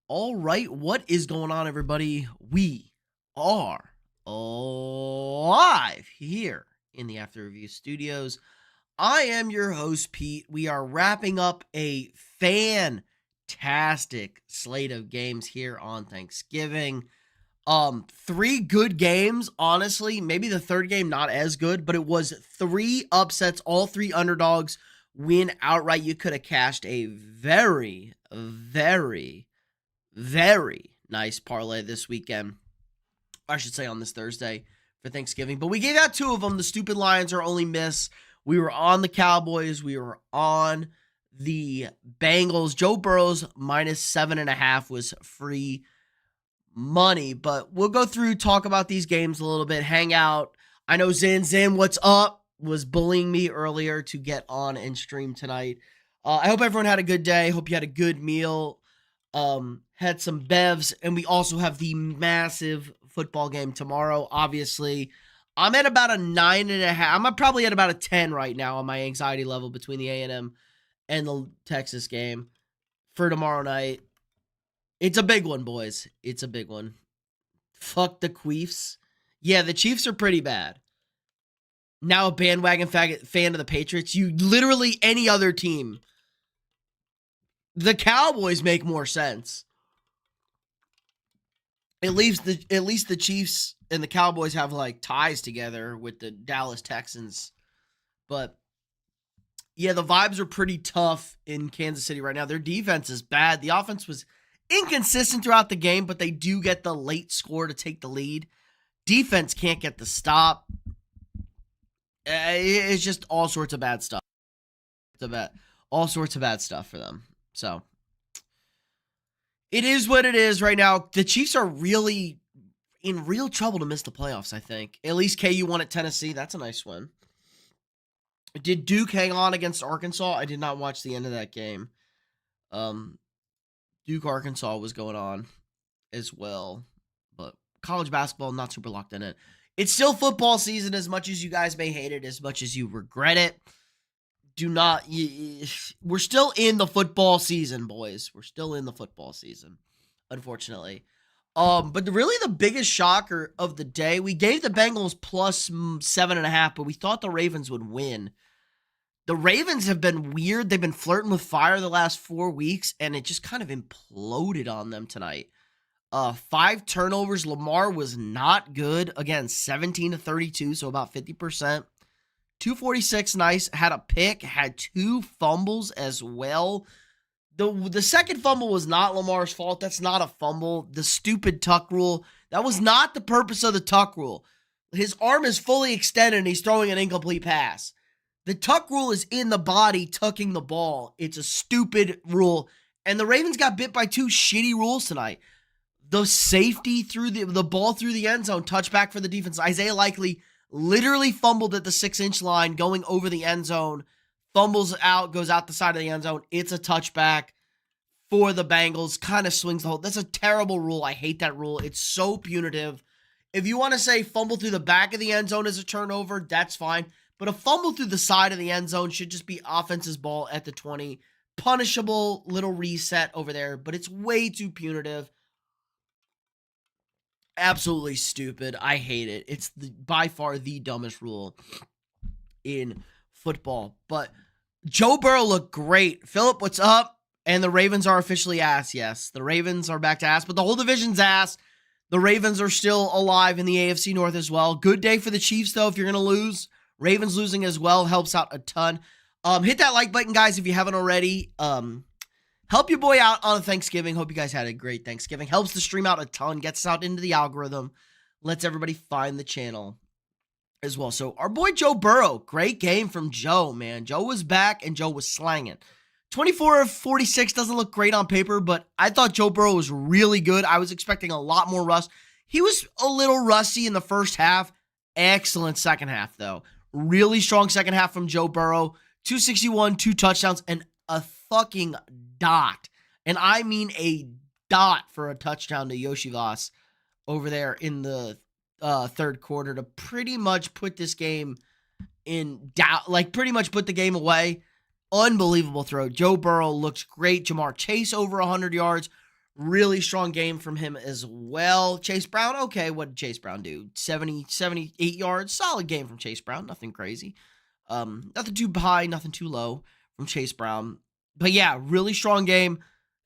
All right, what is going on, everybody? We are live here in the After Review Studios. I am your host, Pete. We are wrapping up a fantastic slate of games here on Thanksgiving. Three good games, honestly. Maybe the third game not as good, but it was three upsets, all three underdogs win outright. You could have cashed a very nice parlay this weekend. I should say on this Thursday for Thanksgiving. But we gave out two of them. The stupid Lions are only miss. We were on the Cowboys. We were on the Bengals. Joe Burrow's minus 7.5 was free money. But we'll go through, talk about these games a little bit, hang out. I know Zin, what's up? Was bullying me earlier to get on and stream tonight. I hope everyone had a good day. Hope you had a good meal. Had some bevs, and we also have the massive football game tomorrow. Obviously, I'm at about a 9.5. I'm probably at about a 10 right now on my anxiety level between the A&M and the Texas game for tomorrow night. It's a big one, boys. It's a big one. Fuck the Queefs. Yeah, the Chiefs are pretty bad. Now a bandwagon fan of the Patriots. You literally any other team. The Cowboys make more sense. At least the Chiefs and the Cowboys have like ties together with the Dallas Texans. But yeah, the vibes are pretty tough in Kansas City right now. Their defense is bad. The offense was inconsistent throughout the game, but they do get the late score to take the lead. Defense can't get the stop. It's just all sorts of bad stuff. All sorts of bad stuff for them. So it is what it is right now. The Chiefs are really in real trouble to miss the playoffs, I think. At least KU won at Tennessee. That's a nice win. Did Duke hang on against Arkansas? I did not watch the end of that game. Duke, Arkansas was going on as well. But college basketball, not super locked in it. It's still football season, as much as you guys may hate it, as much as you regret it. We're still in the football season, boys. We're still in the football season, unfortunately. But really the biggest shocker of the day, we gave the Bengals plus 7.5, but we thought the Ravens would win. The Ravens have been weird. They've been flirting with fire the last 4 weeks, and it just kind of imploded on them tonight. 5 turnovers. Lamar was not good. Again, 17-32, so about 50%. 246, nice. Had a pick, had 2 fumbles as well. The second fumble was not Lamar's fault. That's not a fumble. The stupid tuck rule, that was not the purpose of the tuck rule. His arm is fully extended and he's throwing an incomplete pass. The tuck rule is in the body tucking the ball. It's a stupid rule. And the Ravens got bit by 2 shitty rules tonight. The safety through the ball through the end zone, touchback for the defense. Isaiah Likely literally fumbled at the 6-inch line going over the end zone. Fumbles out, goes out the side of the end zone. It's a touchback for the Bengals. Kind of swings the whole. That's a terrible rule. I hate that rule. It's so punitive. If you want to say fumble through the back of the end zone is a turnover, that's fine. But a fumble through the side of the end zone should just be offense's ball at the 20. Punishable little reset over there, but it's way too punitive. Absolutely stupid. I hate it. It's by far the dumbest rule in football. But Joe Burrow looked great. Philip, what's up? And the Ravens are officially ass. Yes, the Ravens are back to ass, but the whole division's ass. The Ravens are still alive in the AFC North as well. Good day for the Chiefs, though, if you're going to lose. Ravens losing as well helps out a ton. Hit that like button, guys, if you haven't already. Help your boy out on Thanksgiving. Hope you guys had a great Thanksgiving. Helps the stream out a ton. Gets us out into the algorithm. Lets everybody find the channel as well. So our boy Joe Burrow. Great game from Joe, man. Joe was back and Joe was slanging. 24 of 46 doesn't look great on paper, but I thought Joe Burrow was really good. I was expecting a lot more rust. He was a little rusty in the first half. Excellent second half, though. Really strong second half from Joe Burrow. 261, 2 touchdowns, and a fucking dot. And I mean a dot for a touchdown to Yoshi Voss over there in the third quarter to pretty much put this game in doubt, like pretty much put the game away. Unbelievable throw. Joe Burrow looks great. Jamar Chase over 100 yards. Really strong game from him as well. Chase Brown, okay, what did Chase Brown do? 78 yards. Solid game from Chase Brown. Nothing crazy. Nothing too high, nothing too low from Chase Brown. But yeah, really strong game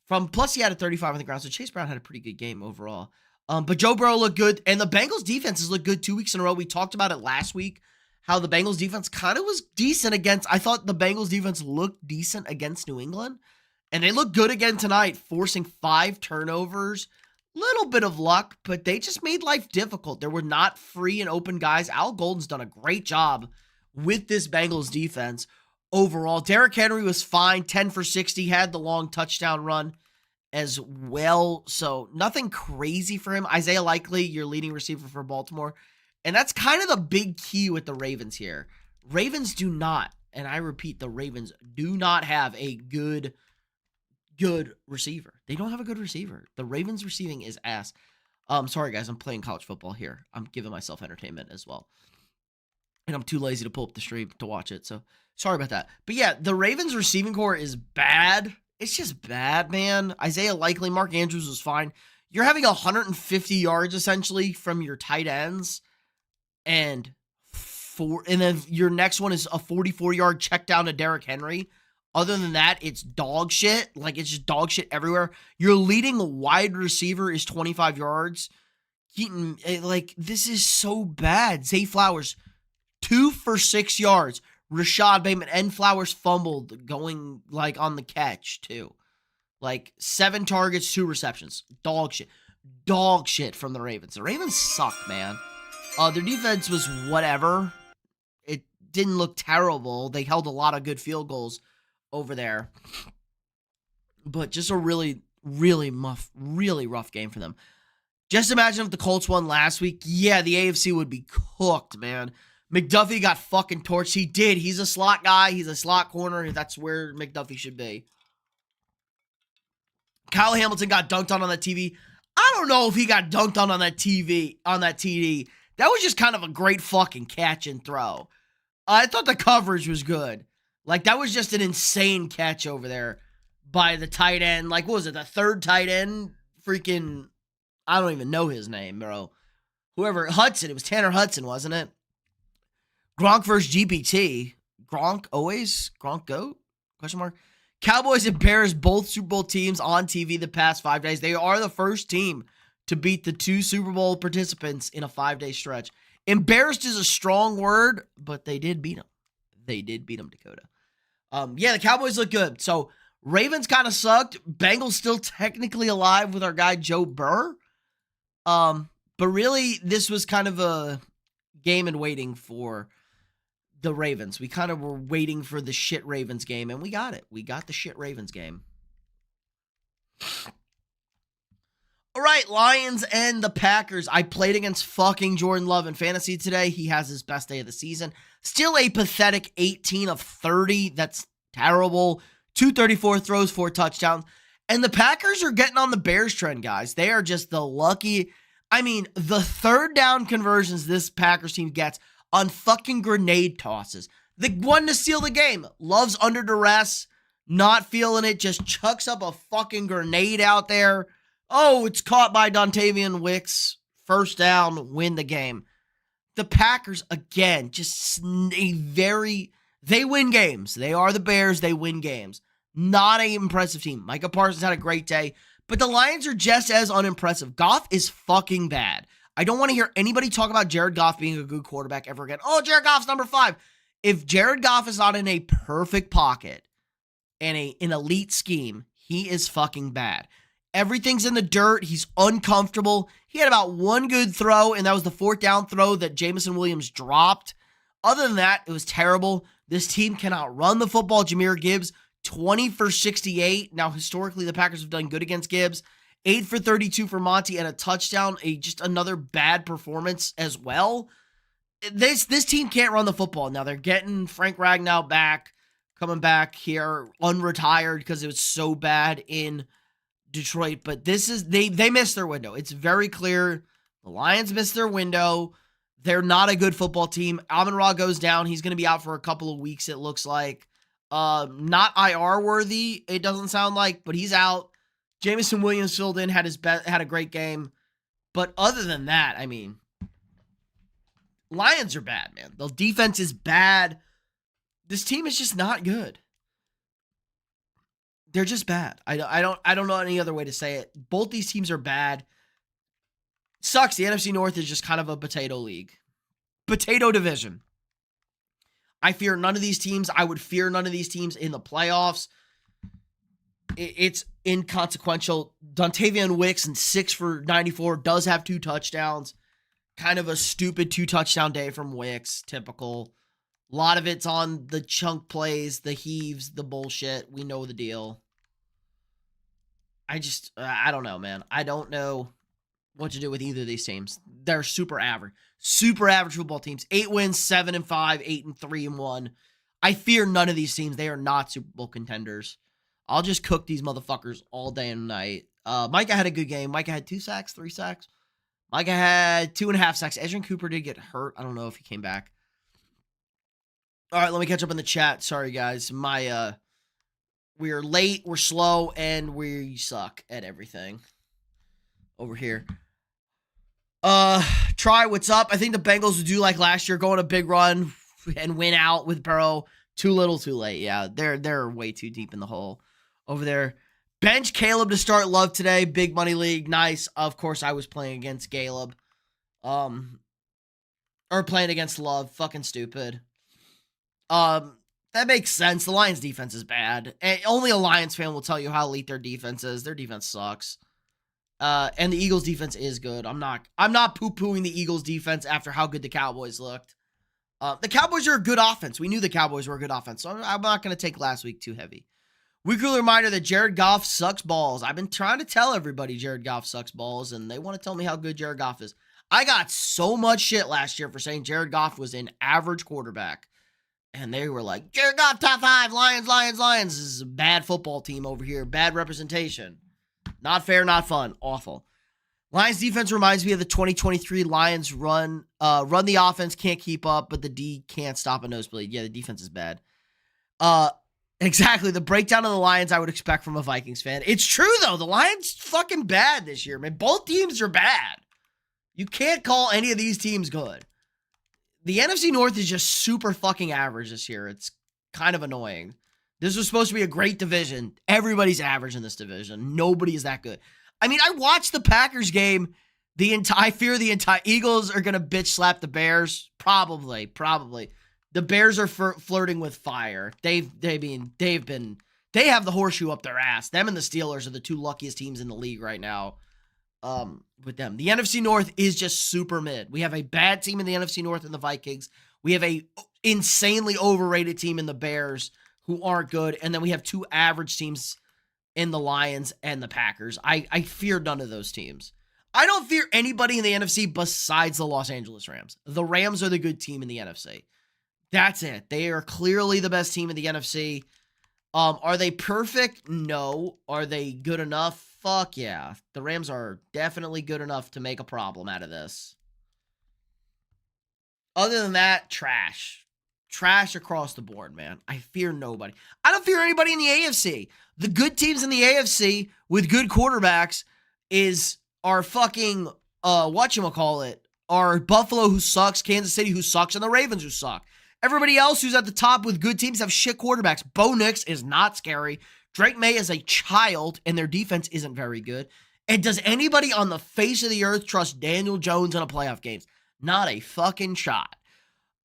from, plus he had a 35 on the ground, so Chase Brown had a pretty good game overall. But Joe Burrow looked good, and the Bengals defense has looked good 2 weeks in a row. We talked about it last week, how the Bengals defense kind of was decent against, I thought the Bengals defense looked decent against New England. And they look good again tonight, forcing 5 turnovers. Little bit of luck, but they just made life difficult. There were not free and open guys. Al Golden's done a great job with this Bengals defense overall. Derrick Henry was fine, 10 for 60, had the long touchdown run as well. So nothing crazy for him. Isaiah Likely, your leading receiver for Baltimore. And that's kind of the big key with the Ravens here. Ravens do not, and I repeat, the Ravens do not have a good receiver. They don't have a good receiver. The Ravens receiving is ass. Sorry guys, I'm playing college football here. I'm giving myself entertainment as well. And I'm too lazy to pull up the stream to watch it. So sorry about that. But yeah, the Ravens receiving core is bad. It's just bad, man. Isaiah Likely, Mark Andrews was fine. You're having 150 yards essentially from your tight ends. And then your next one is a 44-yard check down to Derrick Henry. Other than that, it's dog shit. Like, it's just dog shit everywhere. Your leading wide receiver is 25 yards. Keaton, like, this is so bad. Zay Flowers, 2 for 6 yards. Rashad Bateman and Flowers fumbled going, like, on the catch, too. Like, 7 targets, 2 receptions. Dog shit. Dog shit from the Ravens. The Ravens suck, man. Their defense was whatever. It didn't look terrible. They held a lot of good field goals over there, but just a really rough game for them. Just imagine if the Colts won last week. Yeah, the AFC would be cooked, man. McDuffie got fucking torched. He did. He's a slot guy. He's a slot corner. That's where McDuffie should be. Kyle Hamilton got dunked on that TV. I don't know if he got dunked on that TV, on that TD. That was just kind of a great fucking catch and throw. I thought the coverage was good. Like, that was just an insane catch over there by the tight end. Like, what was it? The third tight end? Freaking, I don't even know his name, bro. Whoever, Hudson. It was Tanner Hudson, wasn't it? Gronk versus GPT. Gronk always? Gronk GOAT? Question mark. Cowboys and Bears, both Super Bowl teams on TV the past 5 days. They are the first team to beat the 2 Super Bowl participants in a 5-day stretch. Embarrassed is a strong word, but they did beat them. They did beat them, Dakota. Yeah, the Cowboys look good. So, Ravens kind of sucked. Bengals still technically alive with our guy Joe Burr. But really, this was kind of a game in waiting for the Ravens. We kind of were waiting for the shit Ravens game, and we got it. We got the shit Ravens game. All right, Lions and the Packers. I played against fucking Jordan Love in fantasy today. He has his best day of the season. Still a pathetic 18 of 30. That's terrible. 234 throws, 4 touchdowns. And the Packers are getting on the Bears trend, guys. They are just the lucky. I mean, the third down conversions this Packers team gets on fucking grenade tosses. The one to seal the game. Love's under duress, not feeling it, just chucks up a fucking grenade out there. Oh, it's caught by Dontavian Wicks. First down, win the game. The Packers, again, just they win games. They are the Bears. They win games. Not an impressive team. Micah Parsons had a great day, but the Lions are just as unimpressive. Goff is fucking bad. I don't want to hear anybody talk about Jared Goff being a good quarterback ever again. Oh, Jared Goff's number 5. If Jared Goff is not in a perfect pocket and an elite scheme, he is fucking bad. Everything's in the dirt. He's uncomfortable. He had about one good throw, and that was the 4th down throw that Jameson Williams dropped. Other than that, it was terrible. This team cannot run the football. Jahmyr Gibbs, 20 for 68. Now, historically, the Packers have done good against Gibbs. 8 for 32 for Monty and a touchdown. Just another bad performance as well. This team can't run the football. Now, they're getting Frank Ragnow back, coming back here, unretired because it was so bad in Detroit, but this is they missed their window. It's very clear the Lions missed their window. They're not a good football team. Amon-Ra goes down. He's going to be out for a couple of weeks, it looks like. Not IR worthy, it doesn't sound like, but he's out. Jameson Williams filled in, had a great game. But other than that, I mean, Lions are bad, man. The defense is bad. This team is just not good. They're just bad. I don't know any other way to say it. Both these teams are bad. Sucks. The NFC North is just kind of a potato league. Potato division. I fear none of these teams. I would fear none of these teams in the playoffs. It's inconsequential. Dontavian Wicks and 6 for 94 does have 2 touchdowns. Kind of a stupid 2-touchdown day from Wicks. Typical. A lot of it's on the chunk plays, the heaves, the bullshit. We know the deal. I don't know, man. I don't know what to do with either of these teams. They're super average. Super average football teams. 8 wins, 7-5, 8-3-1. I fear none of these teams. They are not Super Bowl contenders. I'll just cook these motherfuckers all day and night. Micah had a good game. Micah had 2 sacks, 3 sacks. Micah had 2.5 sacks. Edgerrin Cooper did get hurt. I don't know if he came back. All right, let me catch up in the chat. Sorry, guys. We're late, we're slow, and we suck at everything over here. Try, what's up? I think the Bengals will do like last year, go on a big run and win out with Burrow. Too little, too late. Yeah, they're way too deep in the hole over there. Bench Caleb to start Love today. Big money league. Nice. Of course, I was playing against Caleb. Or playing against Love. Fucking stupid. That makes sense. The Lions defense is bad. And only a Lions fan will tell you how elite their defense is. Their defense sucks. And the Eagles defense is good. I'm not poo-pooing the Eagles defense after how good the Cowboys looked. The Cowboys are a good offense. We knew the Cowboys were a good offense, so I'm not going to take last week too heavy. Weekly reminder that Jared Goff sucks balls. I've been trying to tell everybody Jared Goff sucks balls, and they want to tell me how good Jared Goff is. I got so much shit last year for saying Jared Goff was an average quarterback. And they were like, Jared Goff, top 5, Lions, Lions, Lions. This is a bad football team over here. Bad representation. Not fair, not fun. Awful. Lions defense reminds me of the 2023 Lions run the offense, can't keep up, but the D can't stop a nosebleed. Yeah, the defense is bad. Exactly. The breakdown of the Lions I would expect from a Vikings fan. It's true, though. The Lions fucking bad this year, man. Both teams are bad. You can't call any of these teams good. The NFC North is just super fucking average this year. It's kind of annoying. This was supposed to be a great division. Everybody's average in this division. Nobody is that good. I mean, I watched the Packers game. I fear the entire Eagles are going to bitch slap the Bears. Probably. The Bears are flirting with fire. They have the horseshoe up their ass. Them and the Steelers are the 2 luckiest teams in the league right now. With them. The NFC North is just super mid. We have a bad team in the NFC North in the Vikings. We have a insanely overrated team in the Bears who aren't good. And then we have 2 average teams in the Lions and the Packers. I fear none of those teams. I don't fear anybody in the NFC besides the Los Angeles Rams. The Rams are the good team in the NFC. That's it. They are clearly the best team in the NFC. Are they perfect? No. Are they good enough? Fuck yeah. The Rams are definitely good enough to make a problem out of this. Other than that, trash. Trash across the board, man. I fear nobody. I don't fear anybody in the AFC. The good teams in the AFC with good quarterbacks are fucking, whatchamacallit, are Buffalo, who sucks, Kansas City, who sucks, and the Ravens, who suck. Everybody else who's at the top with good teams have shit quarterbacks. Bo Nix is not scary. Drake May is a child, and their defense isn't very good. And does anybody on the face of the earth trust Daniel Jones in a playoff games? Not a fucking shot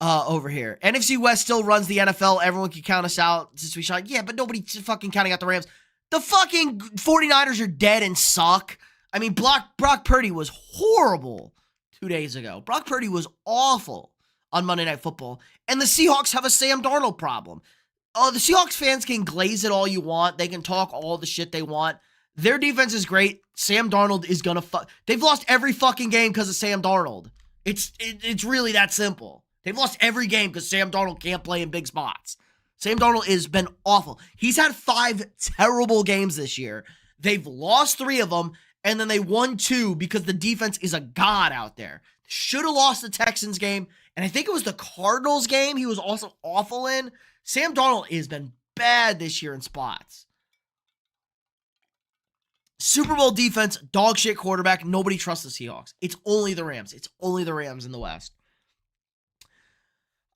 over here. NFC West still runs the NFL. Everyone can count us out since we shot. Yeah, but nobody's fucking counting out the Rams. The fucking 49ers are dead and suck. I mean, Brock Purdy was horrible 2 days ago. Brock Purdy was awful on Monday Night Football. And the Seahawks have a Sam Darnold problem. The Seahawks fans can glaze it all you want. They can talk all the shit they want. Their defense is great. Sam Darnold is gonna They've lost every fucking game because of Sam Darnold. It's really that simple. They've lost every game because Sam Darnold can't play in big spots. Sam Darnold has been awful. He's had 5 terrible games this year. They've lost 3 of them, and then they won 2 because the defense is a god out there. Should have lost the Texans game, and I think it was the Cardinals game he was also awful in. Sam Darnold has been bad this year in spots. Super Bowl defense, dog shit quarterback. Nobody trusts the Seahawks. It's only the Rams. It's only the Rams in the West.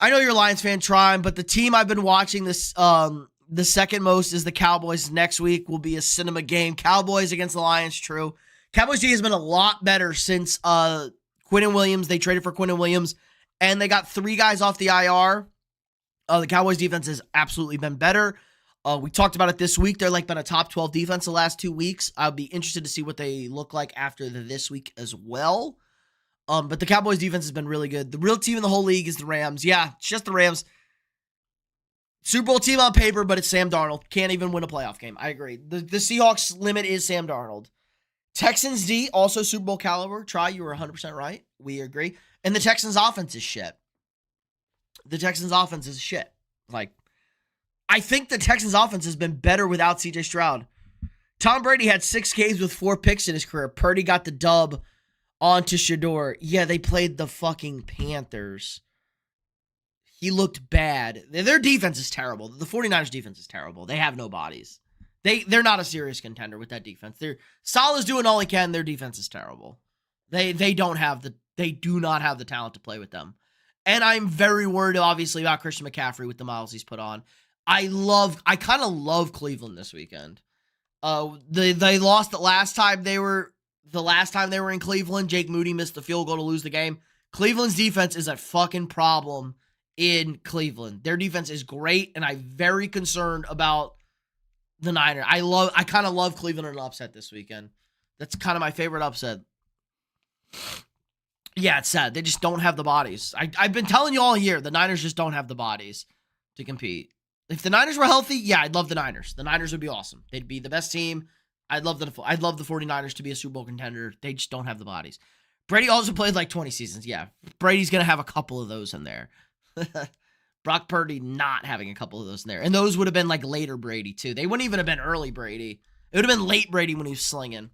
I know you're a Lions fan, trying, but the team I've been watching this the second most is the Cowboys. Next week will be a cinema game. Cowboys against the Lions, true. Cowboys D has been a lot better since Quinnen Williams. They traded for Quinnen Williams, and they got 3 guys off the IR. The Cowboys defense has absolutely been better. We talked about it this week. They're been a top 12 defense the last 2 weeks. I'll be interested to see what they look like after this week as well. But the Cowboys defense has been really good. The real team in the whole league is the Rams. Yeah, it's just the Rams. Super Bowl team on paper, but it's Sam Darnold. Can't even win a playoff game. I agree. The Seahawks limit is Sam Darnold. Texans D, also Super Bowl caliber. You were 100% right. We agree. And the Texans offense is shit. I think the Texans offense has been better without CJ Stroud. Tom Brady had 6 games with 4 picks in his career. Purdy got the dub onto Shador. Yeah, they played the fucking Panthers. He looked bad. Their defense is terrible. The 49ers defense is terrible. They have no bodies. They're not a serious contender with that defense. Salah's doing all he can. Their defense is terrible. They do not have the talent to play with them. And I'm very worried, obviously, about Christian McCaffrey with the miles he's put on. I kind of love Cleveland this weekend. They lost the last time they were in Cleveland. Jake Moody missed the field goal to lose the game. Cleveland's defense is a fucking problem in Cleveland. Their defense is great, and I'm very concerned about the Niners. I kind of love Cleveland in an upset this weekend. That's kind of my favorite upset. Yeah, it's sad. They just don't have the bodies. I've been telling you all year, the Niners just don't have the bodies to compete. If the Niners were healthy, yeah, I'd love the Niners. The Niners would be awesome. They'd be the best team. I'd love the 49ers to be a Super Bowl contender. They just don't have the bodies. Brady also played 20 seasons. Yeah, Brady's going to have a couple of those in there. Brock Purdy not having a couple of those in there. And those would have been later Brady, too. They wouldn't even have been early Brady. It would have been late Brady when he was slinging.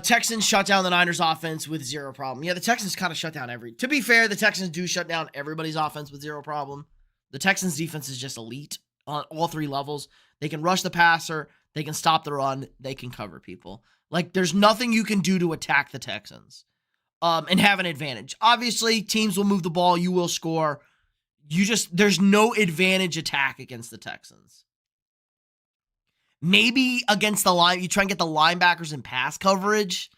Texans shut down the Niners offense with 0 problem. Yeah, the Texans kind of shut down to be fair, the Texans do shut down everybody's offense with 0 problem. The Texans defense is just elite on all 3 levels. They can rush the passer. They can stop the run. They can cover people. There's nothing you can do to attack the Texans and have an advantage. Obviously, teams will move the ball. You will score. There's no advantage attack against the Texans. Maybe against the line, you try and get the linebackers in pass coverage.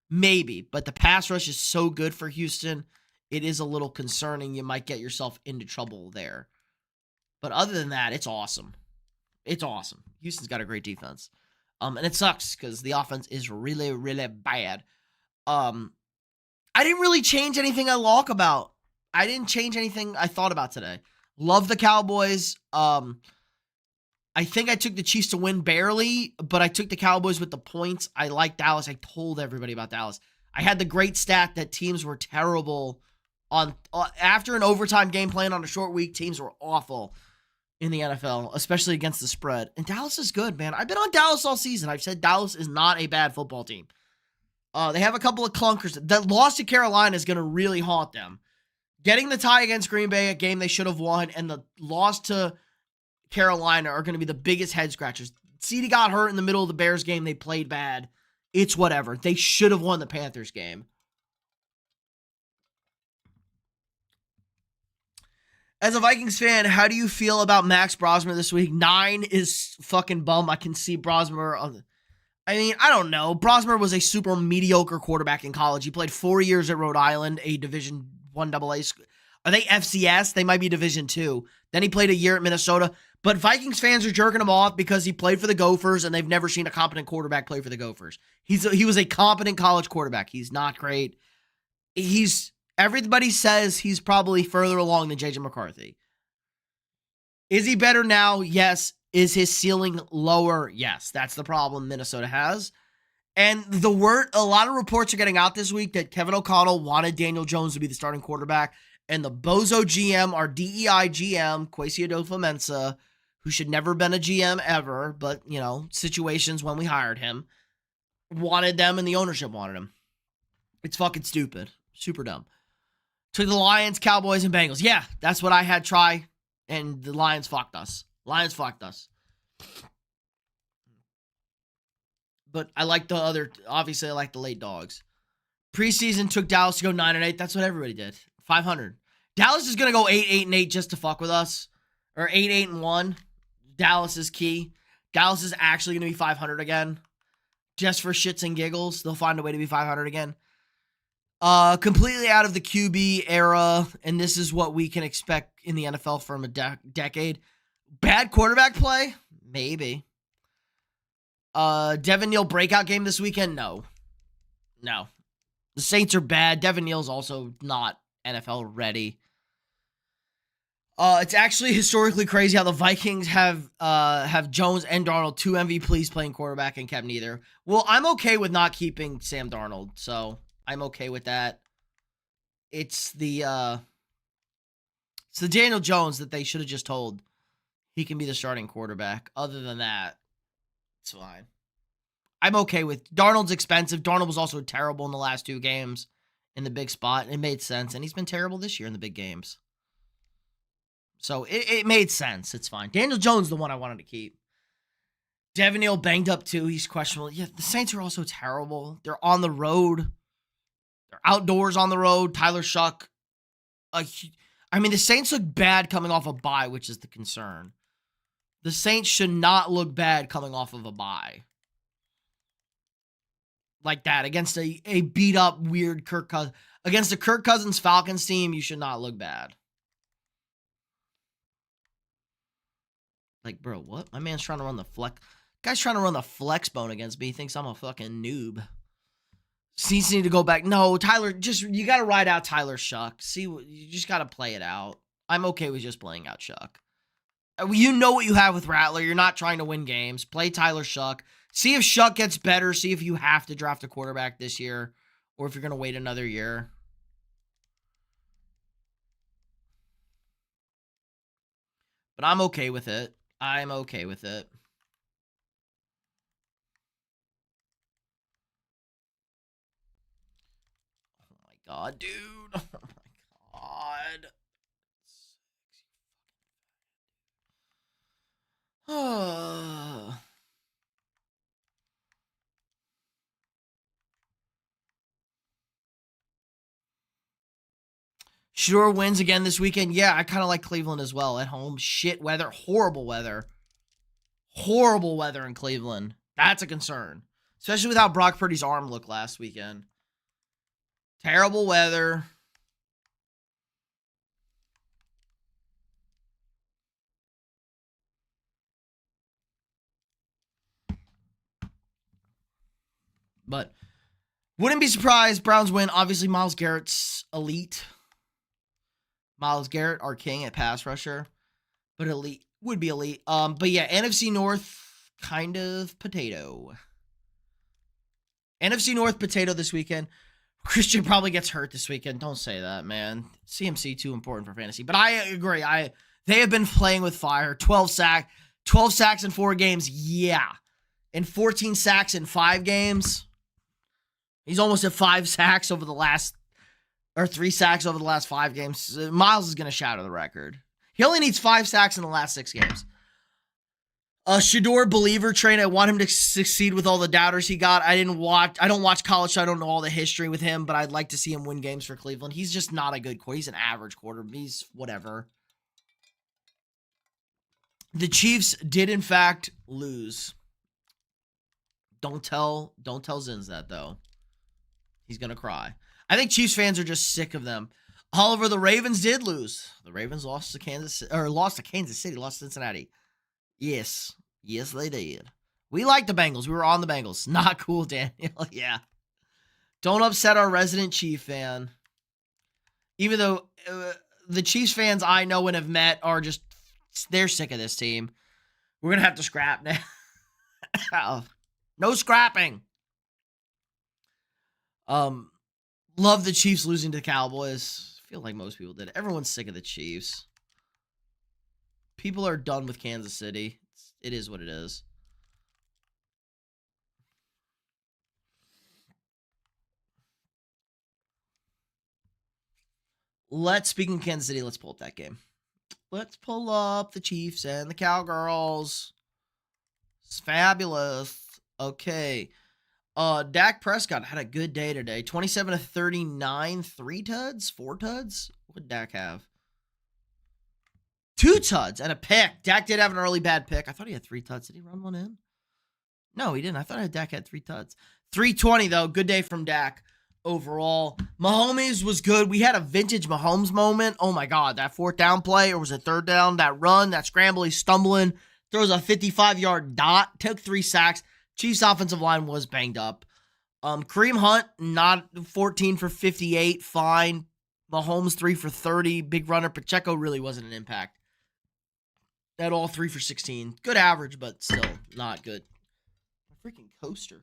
Maybe. But the pass rush is so good for Houston, it is a little concerning. You might get yourself into trouble there. But other than that, it's awesome. It's awesome. Houston's got a great defense. And it sucks because the offense is really, really bad. I didn't really change anything I talk about. I didn't change anything I thought about today. Love the Cowboys. I think I took the Chiefs to win barely, but I took the Cowboys with the points. I like Dallas. I told everybody about Dallas. I had the great stat that teams were terrible on after an overtime game plan on a short week. Teams were awful in the NFL, especially against the spread. And Dallas is good, man. I've been on Dallas all season. I've said Dallas is not a bad football team. They have a couple of clunkers. That loss to Carolina is going to really haunt them. Getting the tie against Green Bay, a game they should have won, and the loss to Carolina are going to be the biggest head scratchers. CeeDee got hurt in the middle of the Bears game. They played bad. It's whatever. They should have won the Panthers game. As a Vikings fan, how do you feel about Max Brosmer this week? 9 is fucking bum. I can see Brosmer. I don't know. Brosmer was a super mediocre quarterback in college. He played 4 years at Rhode Island, a Division I AA school. Are they FCS? They might be Division II. Then he played a year at Minnesota. But Vikings fans are jerking him off because he played for the Gophers and they've never seen a competent quarterback play for the Gophers. He was a competent college quarterback. He's not great. Everybody says he's probably further along than JJ McCarthy. Is he better now? Yes. Is his ceiling lower? Yes. That's the problem Minnesota has. And a lot of reports are getting out this week that Kevin O'Connell wanted Daniel Jones to be the starting quarterback. And the bozo GM, our DEI GM, Kwesi Adofo-Mensah, who should never have been a GM ever, but, situations when we hired him, wanted them and the ownership wanted him. It's fucking stupid. Super dumb. To the Lions, Cowboys, and Bengals. Yeah, that's what I had try, and the Lions fucked us. But I like the other. Obviously, I like the late dogs. Preseason took Dallas to go 9-8. That's what everybody did. 500. Dallas is gonna go 8-8-8 just to fuck with us, or 8-8-1. Dallas is key. Dallas is actually gonna be 500 again, just for shits and giggles. They'll find a way to be 500 again. Completely out of the QB era, and this is what we can expect in the NFL from a decade. Bad quarterback play? Maybe. Devin Neal breakout game this weekend? No. The Saints are bad. Devin Neal's also not NFL ready. It's actually historically crazy how the Vikings have Jones and Darnold, 2 MVPs playing quarterback, and kept neither. Well, I'm okay with not keeping Sam Darnold, so I'm okay with that. It's the Daniel Jones that they should have just told he can be the starting quarterback. Other than that, it's fine. I'm okay with Darnold's expensive. Darnold was also terrible in the last 2 games in the big spot. It made sense, and he's been terrible this year in the big games. So it made sense. It's fine. Daniel Jones, the one I wanted to keep. Devin Neal banged up too. He's questionable. Yeah, the Saints are also terrible. They're on the road. They're outdoors on the road. Tyler Shuck. The Saints look bad coming off a bye, which is the concern. The Saints should not look bad coming off of a bye. Like that. Against a beat-up, weird Kirk Cousins. Against a Kirk Cousins Falcons team, you should not look bad. Like, bro, what? My man's trying to run the flex. Guy's trying to run the flex bone against me. He thinks I'm a fucking noob. Seems need to go back. No, Tyler, you got to ride out Tyler Shuck. You just got to play it out. I'm okay with just playing out Shuck. You know what you have with Rattler. You're not trying to win games. Play Tyler Shuck. See if Shuck gets better. See if you have to draft a quarterback this year or if you're going to wait another year. But I'm okay with it. I'm okay with it. Oh my god, dude. Oh my god. Shador wins again this weekend. Yeah, I kind of like Cleveland as well. At home, shit weather, horrible weather. Horrible weather in Cleveland. That's a concern. Especially with how Brock Purdy's arm looked last weekend. Terrible weather. But wouldn't be surprised. Browns win. Obviously, Myles Garrett's elite. Myles Garrett, our king at pass rusher. But elite. Would be elite. But yeah, NFC North, kind of potato. NFC North potato this weekend. Christian probably gets hurt this weekend. Don't say that, man. CMC too important for fantasy. But I agree. They have been playing with fire. 12 sacks in 4 games. Yeah. And 14 sacks in 5 games. He's almost at 5 sacks over the last, or 3 sacks over the last 5 games. Myles is going to shatter the record. He only needs 5 sacks in the last 6 games. Shador believer train. I want him to succeed with all the doubters he got. I don't watch college, so I don't know all the history with him, but I'd like to see him win games for Cleveland. He's just not a good quarterback. He's an average quarterback. He's whatever. The Chiefs did in fact lose. Don't tell Zins that though. He's gonna cry. I think Chiefs fans are just sick of them. Oliver, the Ravens did lose. The Ravens lost to Kansas City, lost to Cincinnati. Yes, they did. We like the Bengals. We were on the Bengals. Not cool, Daniel. Yeah. Don't upset our resident Chief fan. Even though the Chiefs fans I know and have met are just, they're sick of this team. We're going to have to scrap now. No scrapping. Love the Chiefs losing to the Cowboys. I feel like most people did. Everyone's sick of the Chiefs. People are done with Kansas City. It is what it is. Speaking of Kansas City, let's pull up that game. Let's pull up the Chiefs and the Cowgirls. It's fabulous. Okay. Dak Prescott had a good day today. 27 to 39, 3 tuds, 4 tuds. What did Dak have? 2 tuds and a pick. Dak did have an early bad pick. I thought he had 3 tuds. Did he run one in? No, he didn't. I thought Dak had 3 tuds. 320 though. Good day from Dak overall. Mahomes was good. We had a vintage Mahomes moment. Oh my God, that 4th down play, or was it 3rd down? That run, that scramble, he's stumbling, throws a 55-yard dot, took 3 sacks. Chiefs offensive line was banged up. Kareem Hunt, not 14 for 58, fine. Mahomes 3 for 30, big runner. Pacheco really wasn't an impact at all. 3 for 16, good average, but still not good. My freaking coaster.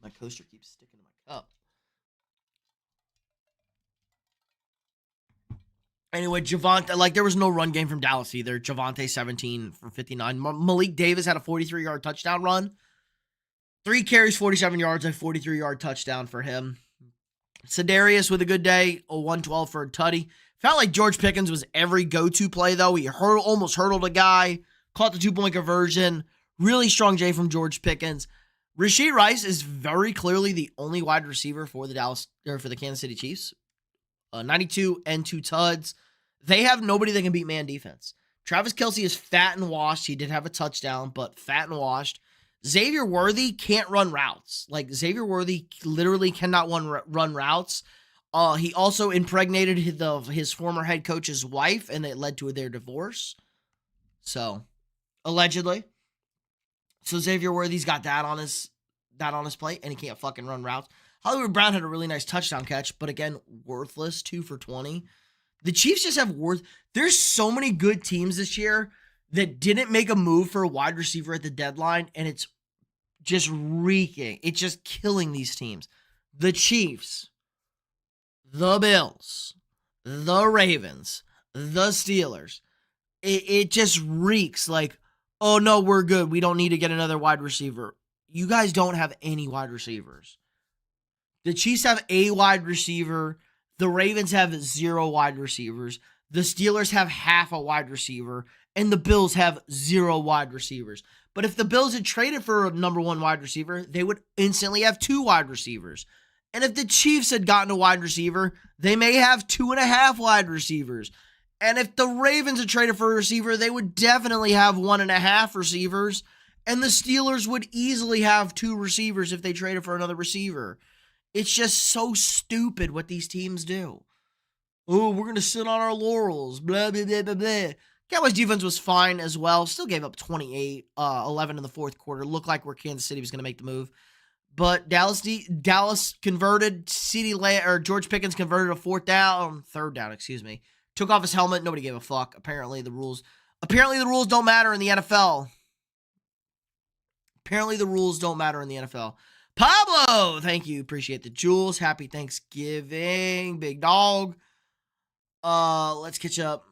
My coaster keeps sticking to my cup. Anyway, Javonte, like, there was no run game from Dallas either. Javonte 17 for 59. Malik Davis had a 43-yard touchdown run. 3 carries, 47 yards, a 43-yard touchdown for him. Sedarius with a good day, a 112 for a tutty. Felt like George Pickens was every go-to play, though. He almost hurdled a guy, caught the 2-point conversion. Really strong day from George Pickens. Rashee Rice is very clearly the only wide receiver for the Kansas City Chiefs. 92 and 2 tuds. They have nobody that can beat man defense. Travis Kelce is fat and washed. He did have a touchdown, but fat and washed. Xavier Worthy can't run routes. Like, Xavier Worthy literally cannot run routes. He also impregnated his former head coach's wife, and it led to their divorce. So, allegedly. So Xavier Worthy's got that on his plate, and he can't fucking run routes. Hollywood Brown had a really nice touchdown catch, but again, worthless, 2 for 20. The Chiefs just have There's so many good teams this year that didn't make a move for a wide receiver at the deadline, and it's just reeking. It's just killing these teams. The Chiefs, the Bills, the Ravens, the Steelers. It just reeks like, oh no, we're good. We don't need to get another wide receiver. You guys don't have any wide receivers. The Chiefs have a wide receiver. The Ravens have 0 wide receivers. The Steelers have half a wide receiver. And the Bills have 0 wide receivers. But if the Bills had traded for a number 1 wide receiver, they would instantly have 2 wide receivers. And if the Chiefs had gotten a wide receiver, they may have 2.5 wide receivers. And if the Ravens had traded for a receiver, they would definitely have 1.5 receivers. And the Steelers would easily have 2 receivers if they traded for another receiver. It's just so stupid what these teams do. Oh, we're going to sit on our laurels. Blah, blah, blah, blah, blah. Cowboys defense was fine as well. Still gave up 28, 11 in the 4th quarter. Looked like where Kansas City was going to make the move. But Dallas converted. George Pickens converted a 3rd down, Took off his helmet. Nobody gave a fuck. Apparently the rules don't matter in the NFL. Pablo, thank you. Appreciate the jewels. Happy Thanksgiving, big dog. Let's catch up.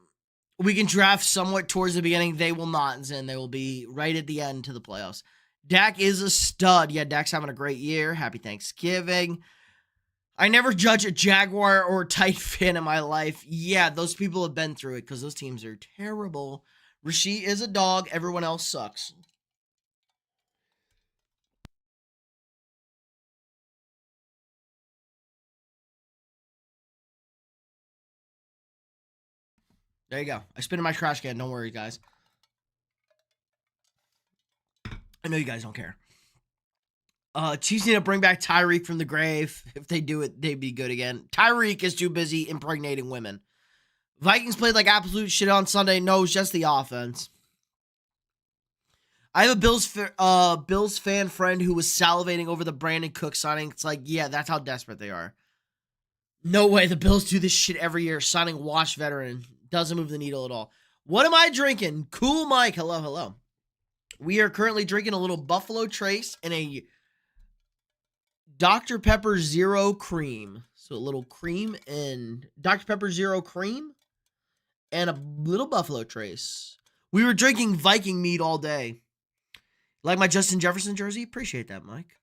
We can draft somewhat towards the beginning. They will not, Zen. They will be right at the end to the playoffs. Dak is a stud. Yeah, Dak's having a great year. Happy Thanksgiving. I never judge a Jaguar or a tight fan in my life. Yeah, those people have been through it because those teams are terrible. Rasheed is a dog. Everyone else sucks. There you go. I spit in my trash can. Don't worry, guys. I know you guys don't care. Chiefs need to bring back Tyreek from the grave. If they do it, they'd be good again. Tyreek is too busy impregnating women. Vikings played like absolute shit on Sunday. No, it's just the offense. I have a Bills fan friend who was salivating over the Brandon Cook signing. It's like, yeah, that's how desperate they are. No way. The Bills do this shit every year. Signing washed veteran. Doesn't move the needle at all. What am I drinking? Cool Mike. Hello. We are currently drinking a little Buffalo Trace and a Dr. Pepper Zero Cream. So a little cream and Dr. Pepper Zero Cream and a little Buffalo Trace. We were drinking Viking mead all day. Like my Justin Jefferson jersey? Appreciate that, Mike.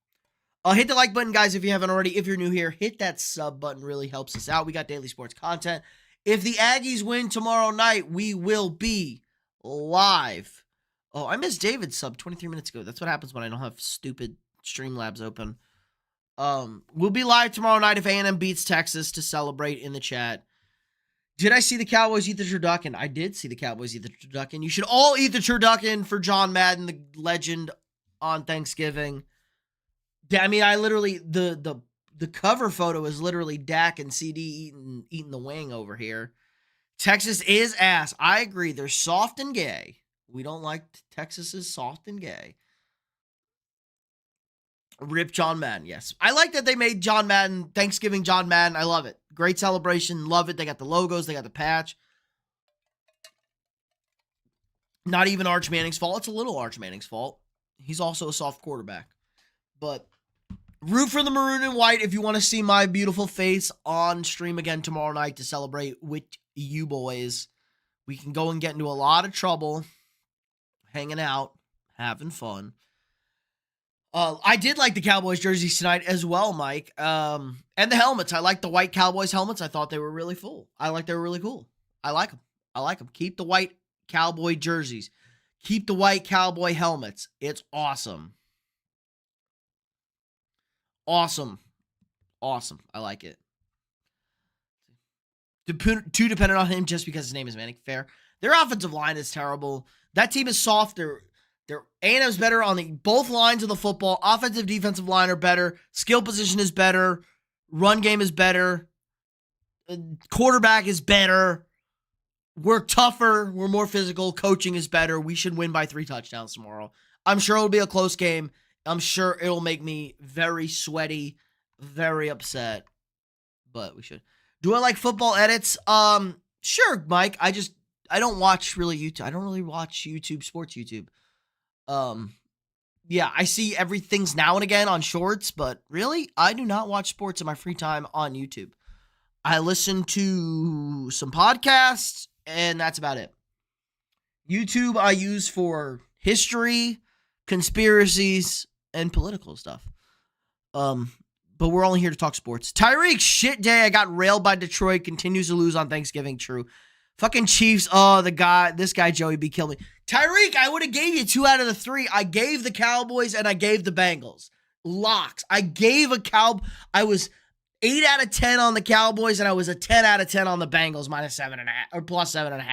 Hit the like button, guys, if you haven't already. If you're new here, hit that sub button. Really helps us out. We got daily sports content. If the Aggies win tomorrow night, we will be live Oh, I missed David's sub 23 minutes ago. That's what happens when I don't have stupid Streamlabs open. We'll be live tomorrow night if A&M beats Texas to celebrate in the chat. Did I see the Cowboys eat the turducken? I did see the Cowboys eat the turducken. You should all eat the turducken for John Madden, the legend, on Thanksgiving. I mean, I literally, the cover photo is literally Dak and CD eating the wing over here. Texas is ass. I agree. They're soft and gay. We don't like Texas is soft and gay. Rip John Madden, yes. I like that they made John Madden, Thanksgiving John Madden. I love it. Great celebration. Love it. They got the logos. They got the patch. Not even Arch Manning's fault. It's a little Arch Manning's fault. He's also a soft quarterback. But root for the maroon and white if you want to see my beautiful face on stream again tomorrow night to celebrate with you boys. We can go and get into a lot of trouble hanging out, having fun. I did like the Cowboys jerseys tonight as well, Mike. And the helmets. I like the white Cowboys helmets. I thought they were really cool. They were really cool. I like them. Keep the white Cowboy jerseys. Keep the white Cowboy helmets. It's awesome. Awesome. I like it. Too dependent on him just because his name is Manning. Fair. Their offensive line is terrible. That team is soft. Their A&M's better on both lines of the football. Offensive, defensive line are better. Skill position is better. Run game is better. Quarterback is better. We're tougher. We're more physical. Coaching is better. We should win by 3 touchdowns tomorrow. I'm sure it'll be a close game. I'm sure it'll make me very sweaty, very upset. But we should. Do I like football edits? Sure, Mike. I don't watch really YouTube. I don't really watch YouTube, sports YouTube. Yeah, I see everything's now and again on shorts, but really, I do not watch sports in my free time on YouTube. I listen to some podcasts, and that's about it. YouTube I use for history, conspiracies, and political stuff. But we're only here to talk sports. Tyreek, shit day. I got railed by Detroit. Continues to lose on Thanksgiving. True. Fucking Chiefs. Oh, this guy, Joey B, killed me. Tyreek, I would have gave you 2 out of the 3. I gave the Cowboys and I gave the Bengals. Locks. I was 8 out of 10 on the Cowboys and I was a 10 out of 10 on the Bengals minus 7.5 or plus 7.5.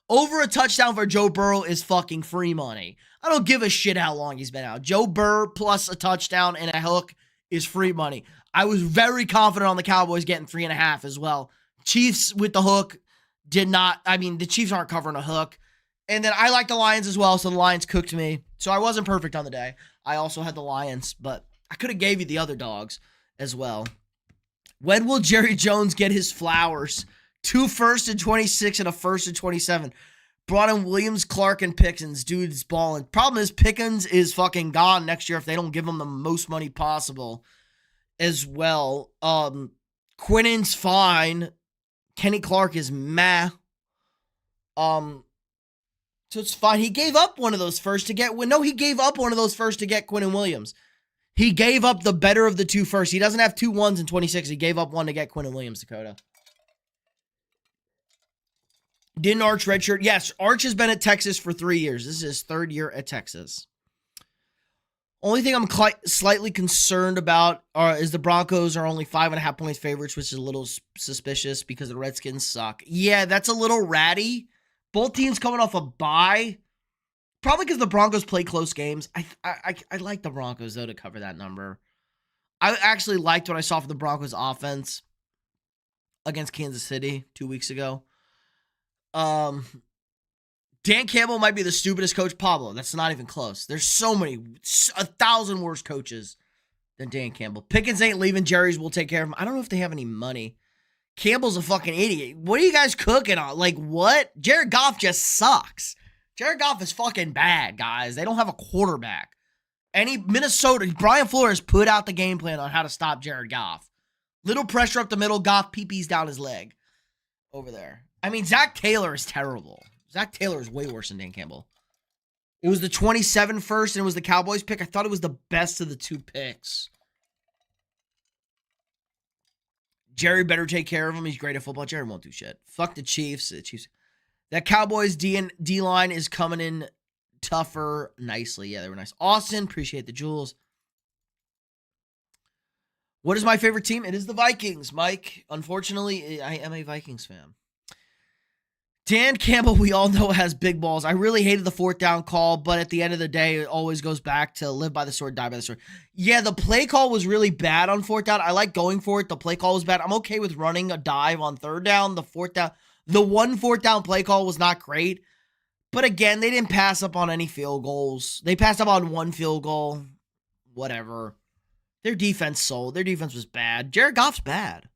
Over a touchdown for Joe Burrow is fucking free money. I don't give a shit how long he's been out. Joe Burrow plus a touchdown and a hook is free money. I was very confident on the Cowboys getting 3.5 as well. Chiefs with the hook did not. I mean, the Chiefs aren't covering a hook. And then I like the Lions as well, so the Lions cooked me. So I wasn't perfect on the day. I also had the Lions, but I could have gave you the other dogs as well. When will Jerry Jones get his flowers? 2 firsts in 26 and a first in 27. Brought in Williams, Clark, and Pickens. Dude's balling. Problem is Pickens is fucking gone next year if they don't give him the most money possible as well. Quinnen's fine. Kenny Clark is meh. So it's fine. He gave up one of those first to get he gave up one of those first to get Quinnen Williams. He gave up the better of the 2 first. He doesn't have 2 1s in 26. He gave up 1 to get Quinnen Williams, Dakota. Didn't Arch redshirt? Yes, Arch has been at Texas for 3 years. This is his 3rd year at Texas. Only thing I'm slightly concerned about is the Broncos are only 5.5 points favorites, which is a little suspicious because the Redskins suck. Yeah, that's a little ratty. Both teams coming off a bye. Probably because the Broncos play close games. I like the Broncos, though, to cover that number. I actually liked what I saw from the Broncos offense against Kansas City 2 weeks ago. Dan Campbell might be the stupidest coach. Pablo, that's not even close. There's so many, 1,000 worse coaches than Dan Campbell. Pickens ain't leaving. Jerry's will take care of him. I don't know if they have any money. Campbell's a fucking idiot. What are you guys cooking on? Like, what? Jared Goff just sucks. Jared Goff is fucking bad, guys. They don't have a quarterback. Minnesota, Brian Flores put out the game plan on how to stop Jared Goff. Little pressure up the middle. Goff peepees down his leg over there. I mean, Zach Taylor is terrible. Zach Taylor is way worse than Dan Campbell. It was the 27 first, and it was the Cowboys pick. I thought it was the best of the 2 picks. Jerry better take care of him. He's great at football. Jerry won't do shit. Fuck the Chiefs. That Cowboys D-line is coming in tougher nicely. Yeah, they were nice. Austin, appreciate the jewels. What is my favorite team? It is the Vikings, Mike. Unfortunately, I am a Vikings fan. Dan Campbell, we all know, has big balls. I really hated the 4th down call, but at the end of the day, it always goes back to live by the sword, die by the sword. Yeah, the play call was really bad on 4th down. I like going for it. The play call was bad. I'm okay with running a dive on 3rd down. The 4th down, the 4th down play call was not great. But again, they didn't pass up on any field goals. They passed up on 1 field goal. Whatever. Their defense sold. Their defense was bad. Jared Goff's bad.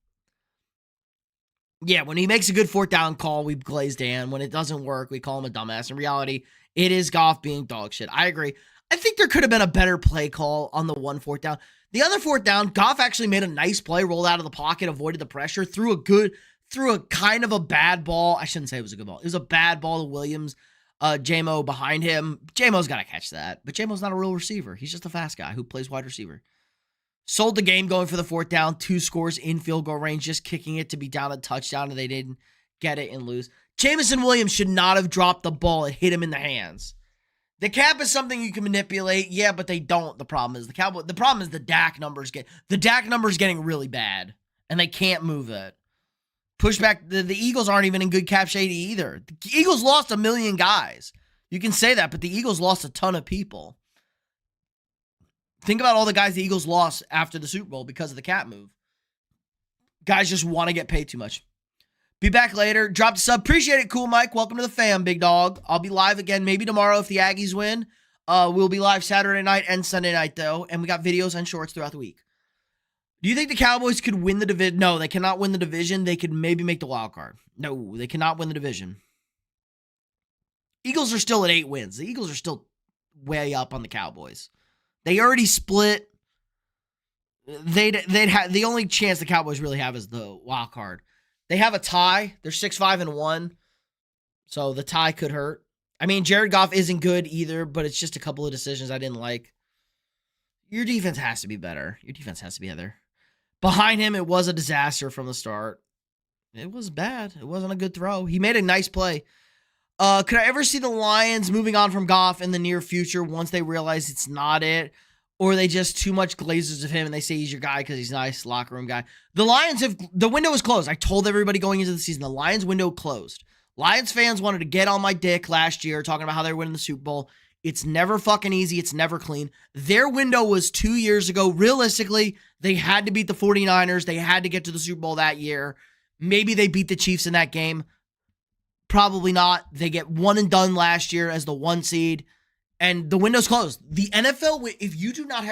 Yeah, when he makes a good 4th down call, we glaze Dan. When it doesn't work, we call him a dumbass. In reality, it is Goff being dog shit. I agree. I think there could have been a better play call on the 4th down. The other 4th down, Goff actually made a nice play, rolled out of the pocket, avoided the pressure, threw a kind of a bad ball. I shouldn't say it was a good ball. It was a bad ball to Williams. J-Mo behind him. J-Mo's got to catch that. But J-Mo's not a real receiver. He's just a fast guy who plays wide receiver. Sold the game going for the 4th down. 2 scores in field goal range, just kicking it to be down a touchdown, and they didn't get it and lose. Jameson Williams should not have dropped the ball. It hit him in the hands. The cap is something you can manipulate, yeah, but they don't. The problem is the problem is the Dak numbers getting really bad, and they can't move it. Pushback. The Eagles aren't even in good cap shape either. The Eagles lost 1 million guys. You can say that, but the Eagles lost a ton of people. Think about all the guys the Eagles lost after the Super Bowl because of the cap move. Guys just want to get paid too much. Be back later. Drop the sub. Appreciate it, Cool Mike. Welcome to the fam, big dog. I'll be live again maybe tomorrow if the Aggies win. We'll be live Saturday night and Sunday night, though. And we got videos and shorts throughout the week. Do you think the Cowboys could win the division? No, they cannot win the division. They could maybe make the wild card. No, they cannot win the division. Eagles are still at 8 wins. The Eagles are still way up on the Cowboys. They already split. They'd have the only chance the Cowboys really have is the wild card. They have a tie. They're 6-5-1. So the tie could hurt. I mean, Jared Goff isn't good either, but it's just a couple of decisions I didn't like. Your defense has to be better. Your defense has to be better. Behind him, it was a disaster from the start. It was bad. It wasn't a good throw. He made a nice play. Could I ever see the Lions moving on from Goff in the near future once they realize it's not it? Or are they just too much glazers of him and they say he's your guy because he's a nice locker room guy? The window is closed. I told everybody going into the season, the Lions window closed. Lions fans wanted to get on my dick last year talking about how they're winning the Super Bowl. It's never fucking easy. It's never clean. Their window was 2 years ago. Realistically, they had to beat the 49ers. They had to get to the Super Bowl that year. Maybe they beat the Chiefs in that game. Probably not. They get one and done last year as the 1 seed, and the window's closed. The NFL, if you do not